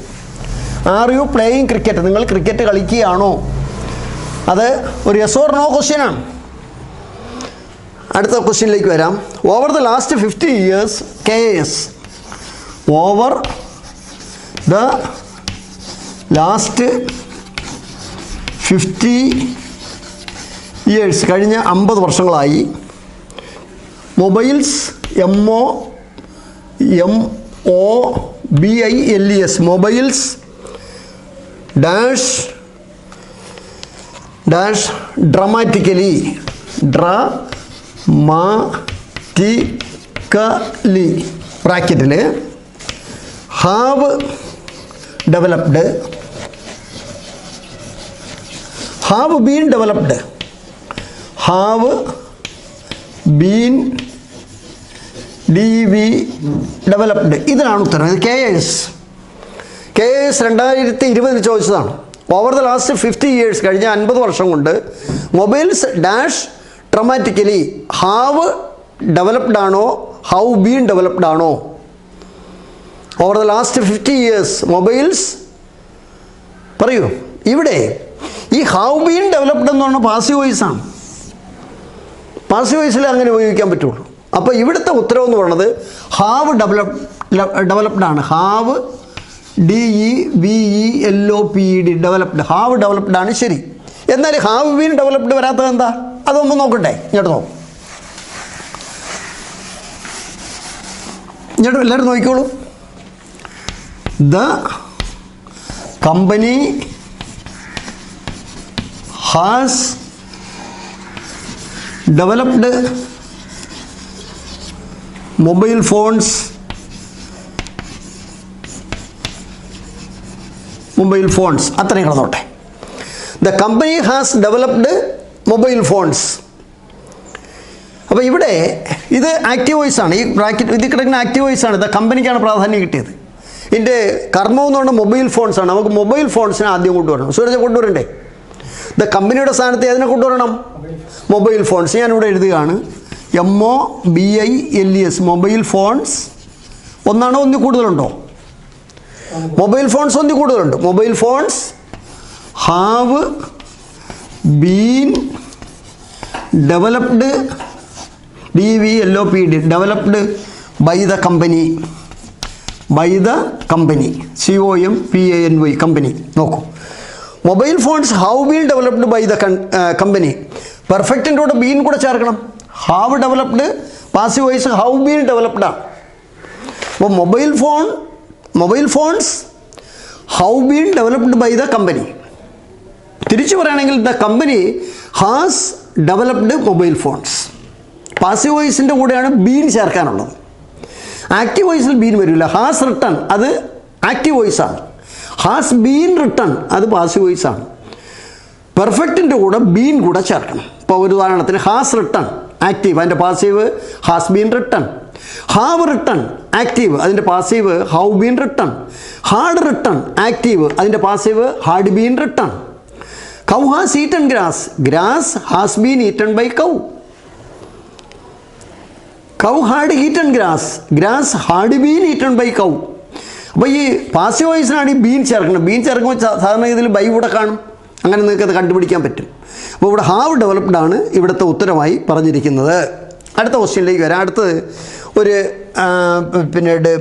ആർ യു പ്ലേയിങ് ക്രിക്കറ്റ്, നിങ്ങൾ ക്രിക്കറ്റ് കളിക്കുകയാണോ? അത് ഒരു യെസ് ഓർ നോ ക്വസ്റ്റ്യനാണ്. അടുത്ത ക്വസ്റ്റ്യനിലേക്ക് വരാം. Over the last 50 years KS, over the last 50 years, കഴിഞ്ഞ 50 വർഷങ്ങളായി mobiles MOBILS mobiles dash dramatically ബ്രാക്കറ്റിൽ have developed, have been developed, have been developed. ഇതിനാണ് ഉത്തരം. ഇത് KS 2020 ചോദിച്ചതാണ്. ഓവർ ദ ലാസ്റ്റ് 50 years, കഴിഞ്ഞ 50 വർഷം കൊണ്ട് mobiles dash dramatically have developed ആണോ ഹൗ ബീൻ ഡെവലപ്ഡ് ആണോ? Over the last 50 years mobiles പറയൂ. ഇവിടെ ഈ ഹൗ ബീൻ ഡെവലപ്ഡ് എന്ന് പറഞ്ഞാൽ പാസീവ് വോയിസാണ്. പാസീവ് വോയിസിൽ അങ്ങനെ ഉപയോഗിക്കാൻ പറ്റുള്ളൂ. അപ്പോൾ ഇവിടുത്തെ ഉത്തരവ് എന്ന് പറയുന്നത് ഹാവ് ഡെവലപ്ഡ് ആണ്. Have DEVELOPED developed, have developed ആണ് ശരി. എന്നാൽ ഹാവ് ബീൻ ഡെവലപ്ഡ് വരാത്തത് എന്താ? അതൊന്ന് നോക്കട്ടെ. ഇങ്ങോട്ട് നോക്കും, ഇങ്ങോട്ട് എല്ലാവരും നോക്കിക്കോളൂ. The company has developed mobile phones, അത്രയും കിടന്നോട്ടെ. The company has developed mobile phones. അപ്പോൾ ഇവിടെ ഇത് ആക്റ്റീവ് വോയിസ് ആണ്. ഈ ബ്രാക്കറ്റ് ഇതിൽ കിടക്കുന്ന ആക്റ്റീവ് വോയിസ് ആണ്. ദ കമ്പനിക്കാണ് പ്രാധാന്യം കിട്ടിയത്. ഇതിൻ്റെ കർമ്മം എന്ന് പറഞ്ഞാൽ മൊബൈൽ ഫോൺസ് ആണ്. നമുക്ക് മൊബൈൽ ഫോൺസിനെ ആദ്യം കൊണ്ടുവരണം. സൂരജ് കൊണ്ടുവരണ്ടേ? ദ കമ്പനിയുടെ സ്ഥാനത്ത് ഏതിനെ കൊണ്ടുവരണം? Mobile phones. ഞാനിവിടെ എഴുതുകയാണ് MOBILS മൊബൈൽ ഫോൺസ്. ഒന്നാണോ ഒന്നിൽ കൂടുതലുണ്ടോ? മൊബൈൽ ഫോൺസ് ഒന്നിൽ കൂടുതലുണ്ട്. Mobile phones have been developed DEVLOPED developed by the company, COMPANY company. നോക്കൂ, mobile phones have been developed by the company. പെർഫെക്റ്റിൻ്റെ കൂടെ ബീൻ കൂടെ ചേർക്കണം. Have developed passive voice have been developed ആണ്. അപ്പോൾ mobile phones have been developed by the company. തിരിച്ചു പറയുകയാണെങ്കിൽ the company has developed mobile phones. Passive വോയിസിൻ്റെ കൂടെയാണ് ബീൻ ചേർക്കാനുള്ളത്. ആക്റ്റീവ് വോയിസിൽ ബീൻ വരില്ല. ഹാസ് റിട്ടൺ അത് ആക്റ്റീവ് വോയിസാണ്. ഹാസ് ബീൻ റിട്ടൺ അത് പാസീവ് വോയിസാണ്. പെർഫെക്റ്റിൻ്റെ കൂടെ ബീൻ കൂടെ ചേർക്കണം. ഇപ്പോൾ ഒരു ഉദാഹരണത്തിന് ഹാസ് റിട്ടൺ ആക്റ്റീവ്, അതിൻ്റെ passive has been written. Have written active, അതിൻ്റെ passive have been written. Had written active, അതിൻ്റെ passive had been written. Cow has eaten grass has been eaten by cow. Cow had eaten grass had been eaten by cow. അപ്പോൾ ഈ passive വോയിസിനാണ് ഈ been ചേർക്കണം. Been ചേർക്കുമ്പോൾ സാധാരണ ഇതിൽ by കൂടെ കാണും. അങ്ങനെ നിങ്ങൾക്ക് അത് കണ്ടുപിടിക്കാൻ പറ്റും. അപ്പോൾ ഇവിടെ ഹാവ് ഡെവലപ്ഡ് ആണ് ഇവിടുത്തെ ഉത്തരമായി പറഞ്ഞിരിക്കുന്നത്. അടുത്ത ക്വസ്റ്റ്യനിലേക്ക് വരാം. അടുത്തത് ഒരു പിന്നീട്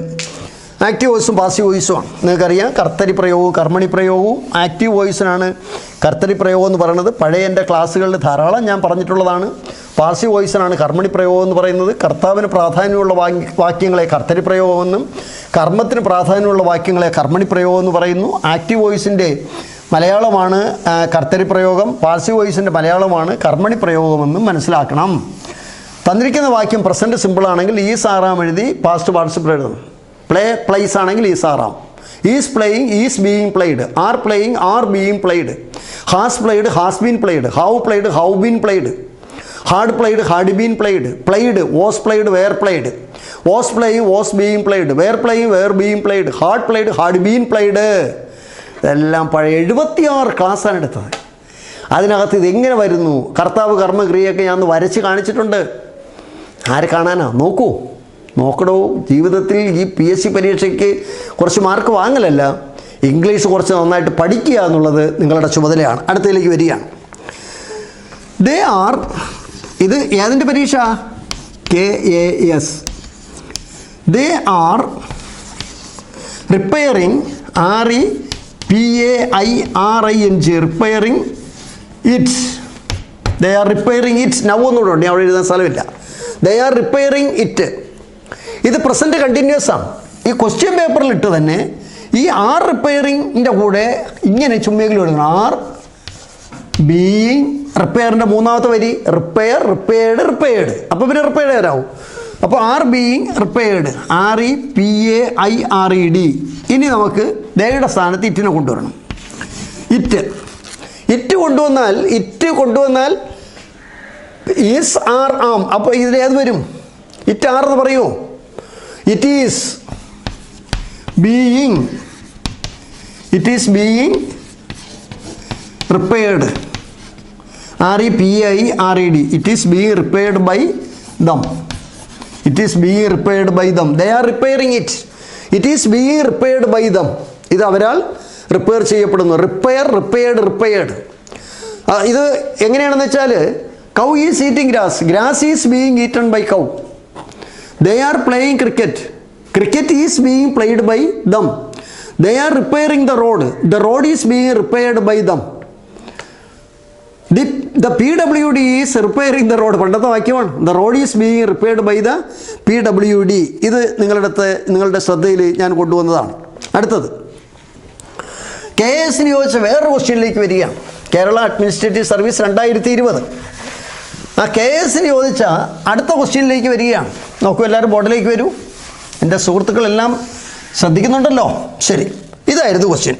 ആക്റ്റീവ് വോയിസും പാസീവ് വോയിസുമാണ്. നിങ്ങൾക്കറിയാം കർത്തരി പ്രയോഗവും കർമ്മണി പ്രയോഗവും. ആക്റ്റീവ് വോയിസിനാണ് കർത്തരി പ്രയോഗം എന്ന് പറയുന്നത്. പഴയ എൻ്റെ ക്ലാസ്സുകളിൽ ധാരാളം ഞാൻ പറഞ്ഞിട്ടുള്ളതാണ്. പാസീവ് വോയിസിനാണ് കർമ്മണി പ്രയോഗം എന്ന് പറയുന്നത്. കർത്താവിന് പ്രാധാന്യമുള്ള വാക്യങ്ങളെ കർത്തരി പ്രയോഗമെന്നും കർമ്മത്തിന് പ്രാധാന്യമുള്ള വാക്യങ്ങളെ കർമ്മണി പ്രയോഗം എന്ന് പറയുന്നു. ആക്റ്റീവ് വോയിസിൻ്റെ മലയാളമാണ് കർത്തരി പ്രയോഗം, പാസീവ് വോയിസിൻ്റെ മലയാളമാണ് കർമ്മണി പ്രയോഗമെന്നും മനസ്സിലാക്കണം. തന്നിരിക്കുന്ന വാക്യം പ്രസൻറ്റ് സിമ്പിളാണെങ്കിൽ ഈസ് ആറാം എഴുതി പാസ്റ്റ് പാർട്ടിസിപ്പിൾ എഴുതണം. പ്ലേസ് ആണെങ്കിൽ ഈസ് ആറാം. Is playing, is being played. Are playing, are being played. Has played, has been played. Have played, have been played. Had played, had been played. Played, was played, were played. Was playing, was being played. Were playing, were being played. Had played, had been played. ഇതെല്ലാം പഴയ 76 ക്ലാസ്സാണ് എടുത്തത്. അതിനകത്ത് ഇതെങ്ങനെ വരുന്നു, കർത്താവ് കർമ്മക്രിയയൊക്കെ ഞാൻ ഒന്ന് വരച്ച് കാണിച്ചിട്ടുണ്ട്. ആരെ കാണാനാ? നോക്കടോ. ജീവിതത്തിൽ ഈ PSC പരീക്ഷയ്ക്ക് കുറച്ച് മാർക്ക് വാങ്ങലല്ല, ഇംഗ്ലീഷ് കുറച്ച് നന്നായിട്ട് പഠിക്കുക എന്നുള്ളത് നിങ്ങളുടെ ചുമതലയാണ്. അടുത്തതിലേക്ക് വരികയാണ്. ദേ ആർ, ഇത് ഏതിൻ്റെ പരീക്ഷ? KAS. They are repairing, REPAIRING, repairing it. They are repairing it. Now ഒന്നുകൂടെ ഉണ്ട്, അവിടെ എഴുതാൻ സ്ഥലമില്ല. They are repairing it. ഇത് പ്രസൻറ്റ് കണ്ടിന്യൂസ് ആണ്. ഈ ക്വസ്റ്റ്യൻ പേപ്പറിൽ ഇട്ട് തന്നെ ഈ ആർ റിപ്പയറിങ്ങിൻ്റെ കൂടെ ഇങ്ങനെ ചുമ്മെങ്കിലും എഴുതണം. ആർ ബീയിങ്, റിപ്പയറിൻ്റെ മൂന്നാമത്തെ വരി റിപ്പയർ, റിപ്പയർഡ്, റിപ്പയർഡ്. അപ്പോൾ പിന്നെ റിപ്പയർഡ് വരാവും. അപ്പോൾ ആർ ബീയിങ് റിപ്പയർഡ്, REPAIRED. ഇനി നമുക്ക് ദേയുടെ സ്ഥാനത്ത് ഇറ്റിനെ കൊണ്ടുവരണം. ഇറ്റ് കൊണ്ടുവന്നാൽ ഈസ്, ആർ, ആം. അപ്പോൾ ഇതിലേത് വരും? ഇറ്റ് ആർ എന്ന് പറയുമോ? It is being repaired, REPAIRED. It is being repaired by them. They are repairing it. It is being repaired by them. ഇത് അവരാൽ റിപ്പയർ ചെയ്യപ്പെടുന്നു. റിപ്പയർഡ്. ഇത് എങ്ങനെയാണെന്ന് വെച്ചാൽ, cow is eating grass is being eaten by cow. They are playing cricket is being played by them. They are repairing the road is being repaired by them. The PWD is repairing the road. പണ്ടത്തെ വാക്യമാണ്. The road is being repaired by the PWD. ഇത് നിങ്ങളുടെ ശ്രദ്ധയിൽ ഞാൻ കൊണ്ടുവന്നതാണ്. അടുത്തത് KS ചോദിച്ച വേറൊരു ക്വസ്റ്റ്യനിലേക്ക് വരികയാണ്. Kerala administrative service 2020. ആ KS ചോദിച്ച അടുത്ത ക്വസ്റ്റ്യനിലേക്ക് വരികയാണ്. നോക്കൂ, എല്ലാവരും ബോർഡിലേക്ക് വരൂ. എൻ്റെ സുഹൃത്തുക്കളെല്ലാം ശ്രദ്ധിക്കുന്നുണ്ടല്ലോ. ശരി, ഇതായിരുന്നു question.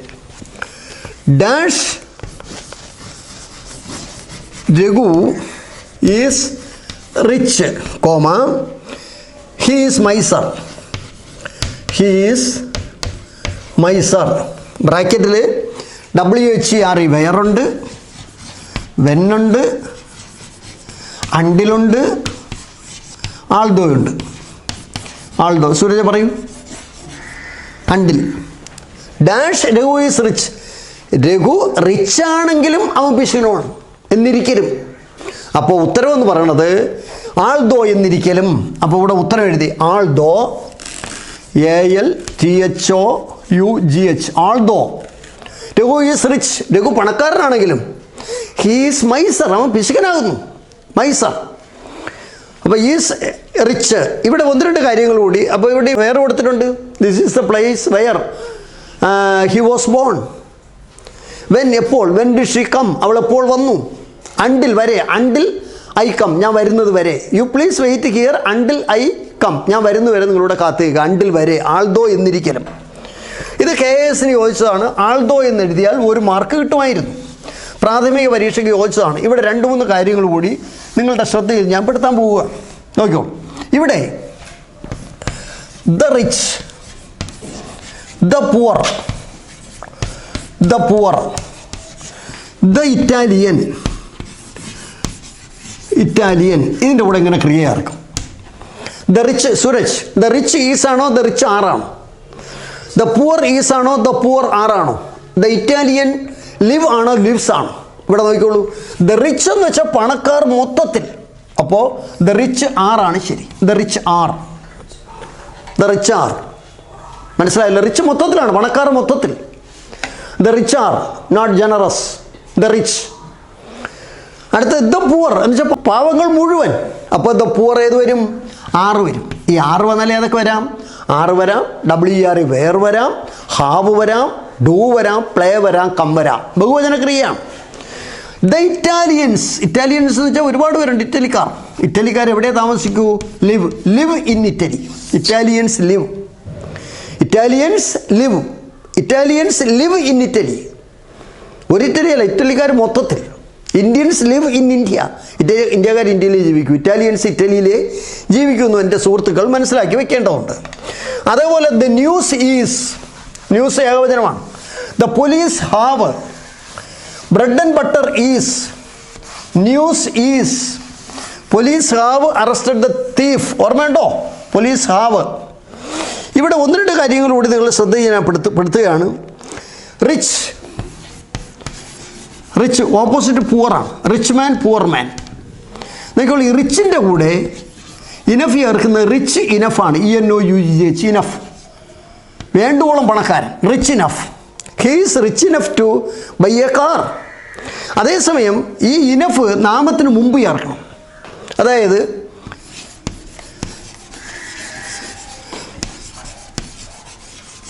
Dash Raghu is rich, he is miser. ബ്രാക്കറ്റിൽ WHERE, വെയറുണ്ട്, വെന്നുണ്ട്, അണ്ടിലുണ്ട്, ആൾദോയുണ്ട്. സൂരജ പറയും. Until. Dash Raghu is rich. Raghu rich ആണെങ്കിലും അവൻ പിശുനോണ് എന്നിരിക്കലും. അപ്പോൾ ഉത്തരവെന്ന് പറയണത് ആൾദോ എന്നിരിക്കലും. അപ്പോൾ ഇവിടെ ഉത്തരം എഴുതി although, ALTHOUGH, although Raghu is rich. Raghu പണക്കാരനാണെങ്കിലും ഹീസ് മൈസർ, അവൻ പിശുക്കനാകുന്നു, മൈസർ. അപ്പോൾ ഈസ് റിച്ച്. ഇവിടെ 1-2 കാര്യങ്ങൾ കൂടി. അപ്പോൾ ഇവിടെ വേറെ കൊടുത്തിട്ടുണ്ട്. This is the place where he was born. When, എപ്പോൾ. വെൻ ഡിഡ് ഷീ കം, അവൾ എപ്പോൾ വന്നു. അണ്ടിൽ, വരെ. അണ്ടിൽ ഐ കം, ഞാൻ വരുന്നത് വരെ. You please wait here until I come, ഞാൻ വരുന്നു വരെ നിങ്ങളുടെ കാത്തുക. അണ്ടിൽ, വരെ. ആൾദോ എന്നിരിക്കലും. ഇത് KS ചോദിച്ചതാണ്. ആൾദോ എന്നെഴുതിയാൽ 1 മാർക്ക് കിട്ടുമായിരുന്നു. പ്രാഥമിക പരീക്ഷയ്ക്ക് ചോദിച്ചതാണ്. ഇവിടെ 2-3 കാര്യങ്ങൾ കൂടി നിങ്ങളുടെ ശ്രദ്ധയിൽ ഞാൻ പെടുത്താൻ പോവുക. നോക്കിയോ, ഇവിടെ the rich, the poor, the Italian. ഇതിൻ്റെ കൂടെ ഇങ്ങനെ ക്രിയ ചേർക്കും. The rich, Suraj, the rich is ആണോ, ദ റിച്ച് ആറാണോ? ദ പുവർ ഈസ് ആണോ, ദ പുവർ ആറാണോ? ദ ഇറ്റാലിയൻ ലിവ് ആണോ, ലിവ്സ് ആണോ? ഇവിടെ നോക്കിക്കോളൂ. ദ റിച്ച് എന്ന് വെച്ചാൽ പണക്കാർ മൊത്തത്തിൽ. അപ്പോൾ ദ റിച്ച് ആറാണ് ശരി. ദ റിച്ച് ആർ, മനസ്സിലായില്ല? റിച്ച് മൊത്തത്തിലാണ്, പണക്കാർ മൊത്തത്തിൽ. The rich are, not generous. The rich. അടുത്ത ദ പുവർ എന്ന് വെച്ചാൽ പാവങ്ങൾ മുഴുവൻ. അപ്പോൾ ദ പുവർ ഏത് വരും? 6 വരും. ഈ 6 വന്നാൽ ഏതൊക്കെ വരാം? 6 വരാം, WERE വേർ വരാം, ഹാവ് വരാം, ഡു വരാം, പ്ലേ വരാം, കം വരാം. ബഹുവചന ക്രിയയാണ്. ദ ഇറ്റാലിയൻസ് എന്ന് വെച്ചാൽ ഒരുപാട് പേരുണ്ട്. ഇറ്റലിക്കാർ എവിടെയാണ് താമസിക്കൂ? Live in Italy. Italians live. Italians live in Italy. ഒരു ഇറ്റലിയല്ല, ഇറ്റലിക്കാർ മൊത്തത്തിൽ. Indians live in India. ഇന്ത്യക്കാർ ഇന്ത്യയിൽ ജീവിക്കും, ഇറ്റാലിയൻസ് ഇറ്റലിയിൽ ജീവിക്കുന്നു. എൻ്റെ സുഹൃത്തുക്കൾ മനസ്സിലാക്കി വെക്കേണ്ടതുണ്ട്. അതേപോലെ ദ ന്യൂസ് ഈസ്, ന്യൂസ് ഏകവചനമാണ്. The police have, bread and butter is, news is. Police have arrested the thief. ഓർമ്മയുണ്ടോ? Police have. ഇവിടെ ഒന്ന് രണ്ട് കാര്യങ്ങളൂടി നിങ്ങൾ ശ്രദ്ധപ്പെടുത്തുകയാണ്. റിച്ച്, റിച്ച് ഓപ്പോസിറ്റ് പുവറാണ്. Rich man, poor man. നിങ്ങൾ ഈ റിച്ചിൻ്റെ കൂടെ ഇനഫ് ചേർക്കുന്നത് റിച്ച് ഇനഫാണ്. INOUGH, ഇനഫ്, വേണ്ടുവോളം പണക്കാരൻ. Rich enough, he is rich enough to buy a car. അതേസമയം ഈ ഇനഫ് നാമത്തിന് മുമ്പ് ചേർക്കണം. അതായത്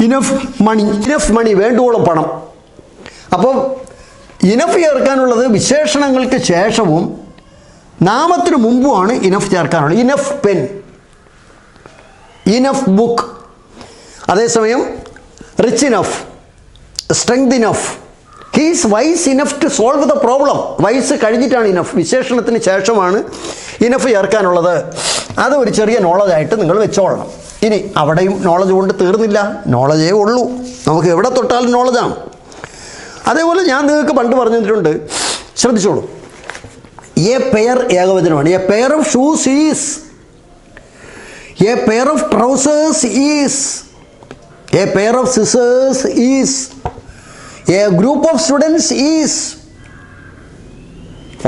ഇനഫ് മണി, ഇനഫ് മണി, വേണ്ടുവോളം പണം. അപ്പം ഇനഫ് ചേർക്കാനുള്ളത് വിശേഷണങ്ങൾക്ക് ശേഷവും നാമത്തിന് മുമ്പുമാണ് ഇനഫ് ചേർക്കാനുള്ളത്. Enough pen, enough book. അതേസമയം rich enough, strength enough, he is wise enough to solve the problem. Wise കഴിഞ്ഞിട്ടാണ് ഇനഫ്, വിശേഷണത്തിന് ശേഷമാണ് ഇനഫ് ചേർക്കാനുള്ളത്. അത് ഒരു ചെറിയ നോളജായിട്ട് നിങ്ങൾ വെച്ചോളണം. ഇനി അവിടെയും നോളജ് കൊണ്ട് തീർന്നില്ല, നോളജേ ഉള്ളൂ. നമുക്ക് എവിടെ തൊട്ടാലും നോളജാണ്. അതേപോലെ ഞാൻ നിങ്ങൾക്ക് പണ്ട് പറഞ്ഞു തന്നിട്ടുണ്ട്, ശ്രദ്ധിച്ചോളൂ. എ പെയർ ഏകവചനമാണ്. A pair of shoes is, a pair of trousers is, a pair of scissors is, a group of students is.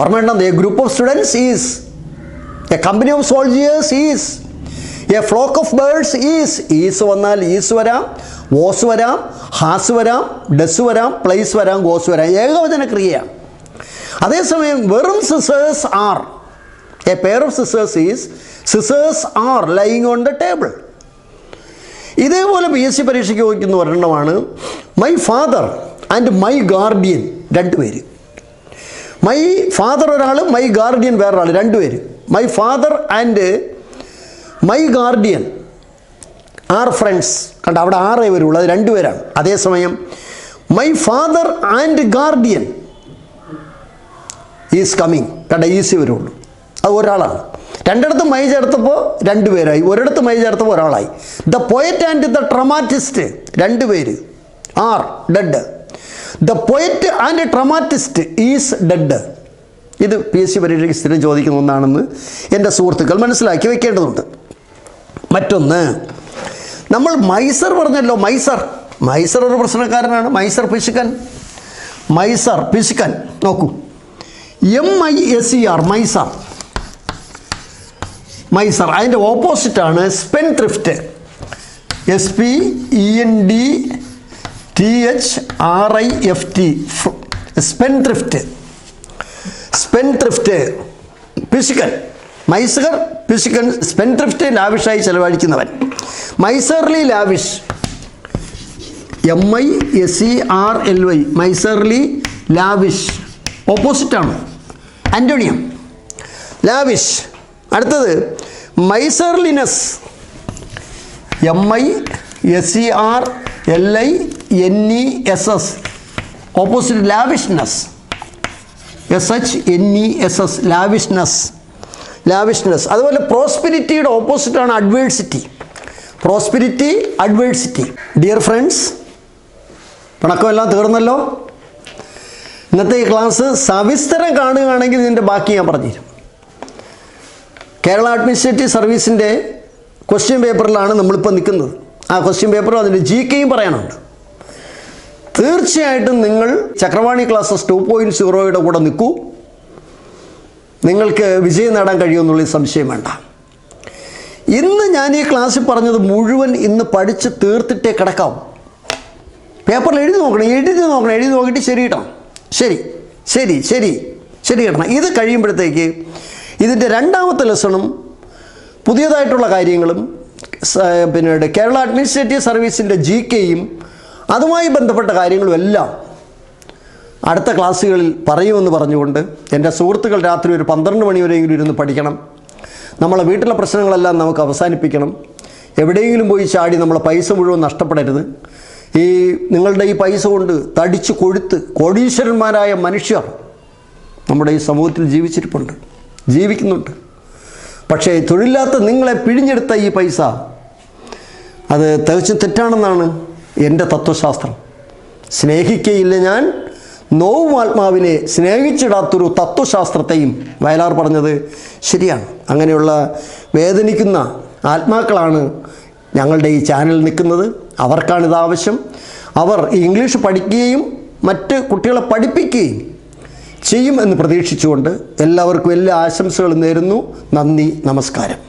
ഓർമ്മയുണ്ടോ? A group of students is, a company of soldiers is, a flock of birds is. Is വന്നാൽ is വരാം, was വരാം, has വരാം, does വരാം, plays വരാം, goes വരാം. ഏകവചന ക്രിയയാണ്. അതേസമയം വെറും scissors are, a pair of scissors is, scissors R lying on the table. ഇതേപോലെ PSC പരീക്ഷയ്ക്ക് ചോദിക്കുന്ന ഒരെണ്ണമാണ് my father and my guardian. രണ്ടുപേര്. മൈ ഫാദർ ഒരാൾ, മൈ ഗാർഡിയൻ വേറൊരാൾ, രണ്ടുപേര്. My father and my guardian are friends. കണ്ട, അവിടെ ആറേ വരുള്ളൂ, അത് രണ്ടുപേരാണ്. അതേസമയം my father and guardian is coming. കണ്ട, ഈസി വരുള്ളൂ, അത് ഒരാളാണ്. രണ്ടിടത്തും മൈ ചേർത്തപ്പോൾ രണ്ടുപേരായി, ഒരിടത്ത് മൈ ചേർത്തപ്പോൾ ഒരാളായി. The poet and the dramatist, രണ്ടുപേര്, are dead. The poet and dramatist is dead. ഇത് PSC പരീക്ഷയ്ക്ക് സ്ഥിരം ചോദിക്കുന്ന ഒന്നാണെന്ന് എൻ്റെ സുഹൃത്തുക്കൾ മനസ്സിലാക്കി വെക്കേണ്ടതുണ്ട്. മറ്റൊന്ന്, നമ്മൾ മൈസർ പറഞ്ഞല്ലോ. മൈസർ, മൈസർ ഒരു പ്രശ്നക്കാരനാണ്. Miser പിശുക്കൻ, miser പിശുക്കൻ. നോക്കൂ, MISER, മൈസർ, മൈസർ. അതിൻ്റെ ഓപ്പോസിറ്റാണ് spendthrift. SPENTHRIFT, spendthrift. Spendthrift പിശുക്കൻ. മൈസർ പിശുക്കൻ, സ്പെൻ ത്രിഫ്റ്റ് ലാവിഷായി ചെലവഴിക്കുന്നവൻ. Miserly lavish, MISERLY, miserly lavish. ഓപ്പോസിറ്റാണ് ആൻ്റോണിയം, ലാവിഷ്. അടുത്തത് miserliness, MISERLINESS. Opposite lavishness, SHNESS, lavishness, lavishness. അതുപോലെ പ്രോസ്പെരിറ്റിയുടെ ഓപ്പോസിറ്റാണ് adversity. Prosperity, adversity. Dear friends, പണക്കമെല്ലാം തീർന്നല്ലോ. ഇന്നത്തെ ഈ ക്ലാസ് സവിസ്തരം കാണുകയാണെങ്കിൽ ഇതിൻ്റെ ബാക്കി ഞാൻ പറഞ്ഞുതരും. കേരള അഡ്മിനിസ്ട്രേറ്റീവ് സർവീസിൻ്റെ ക്വസ്റ്റ്യൻ പേപ്പറിലാണ് നമ്മളിപ്പോൾ നിൽക്കുന്നത്. ആ ക്വസ്റ്റ്യൻ പേപ്പറും അതിൻ്റെ GKയും പറയാനുണ്ട്. തീർച്ചയായിട്ടും നിങ്ങൾ ചക്രവാണി ക്ലാസ്സസ് 2.0യുടെ കൂടെ നിൽക്കൂ. നിങ്ങൾക്ക് വിജയം നേടാൻ കഴിയുമെന്നുള്ള സംശയം വേണ്ട. ഇന്ന് ഞാൻ ഈ ക്ലാസ്സിൽ പറഞ്ഞത് മുഴുവൻ ഇന്ന് പഠിച്ച് തീർത്തിട്ടേ കിടക്കാവും. പേപ്പറിൽ എഴുതി നോക്കണം, എഴുതി നോക്കിയിട്ട് ശരി കിട്ടണം. ശരി കിട്ടണം. ഇത് കഴിയുമ്പോഴത്തേക്ക് ഇതിൻ്റെ രണ്ടാമത്തെ ലെസണും പുതിയതായിട്ടുള്ള കാര്യങ്ങളും പിന്നീട് കേരള അഡ്മിനിസ്ട്രേറ്റീവ് സർവീസിൻ്റെ GKയും അതുമായി ബന്ധപ്പെട്ട കാര്യങ്ങളും എല്ലാം അടുത്ത ക്ലാസ്സുകളിൽ പറയുമെന്ന് പറഞ്ഞുകൊണ്ട് എൻ്റെ സുഹൃത്തുക്കൾ രാത്രി ഒരു 12 മണി വരെയെങ്കിലും ഇരുന്ന് പഠിക്കണം. നമ്മളെ വീട്ടിലെ പ്രശ്നങ്ങളെല്ലാം നമുക്ക് അവസാനിപ്പിക്കണം. എവിടെയെങ്കിലും പോയി ചാടി നമ്മളെ പൈസ മുഴുവൻ നഷ്ടപ്പെടരുത്. ഈ നിങ്ങളുടെ ഈ പൈസ കൊണ്ട് തടിച്ച് കൊഴുത്ത് കോടീശ്വരന്മാരായ മനുഷ്യർ നമ്മുടെ ഈ സമൂഹത്തിൽ ജീവിക്കുന്നുണ്ട്. പക്ഷേ തൊഴിലില്ലാത്ത നിങ്ങളെ പിഴിഞ്ഞെടുത്ത ഈ പൈസ അത് തികച്ചും തെറ്റാണെന്നാണ് എൻ്റെ തത്വശാസ്ത്രം. സ്നേഹിക്കയില്ല ഞാൻ നോവും ആത്മാവിനെ സ്നേഹിച്ചിടാത്തൊരു തത്വശാസ്ത്രത്തെയും വയലാർ പറഞ്ഞത് ശരിയാണ്. അങ്ങനെയുള്ള വേദനിക്കുന്ന ആത്മാക്കളാണ് ഞങ്ങളുടെ ഈ ചാനൽ നിൽക്കുന്നത്. അവർക്കാണിത് ആവശ്യം. അവർ ഈ ഇംഗ്ലീഷ് പഠിക്കുകയും മറ്റ് കുട്ടികളെ പഠിപ്പിക്കുകയും ചെയ്യും എന്ന് പ്രതീക്ഷിച്ചുകൊണ്ട് എല്ലാവർക്കും എല്ലാ ആശംസകളും നേരുന്നു. നന്ദി, നമസ്കാരം.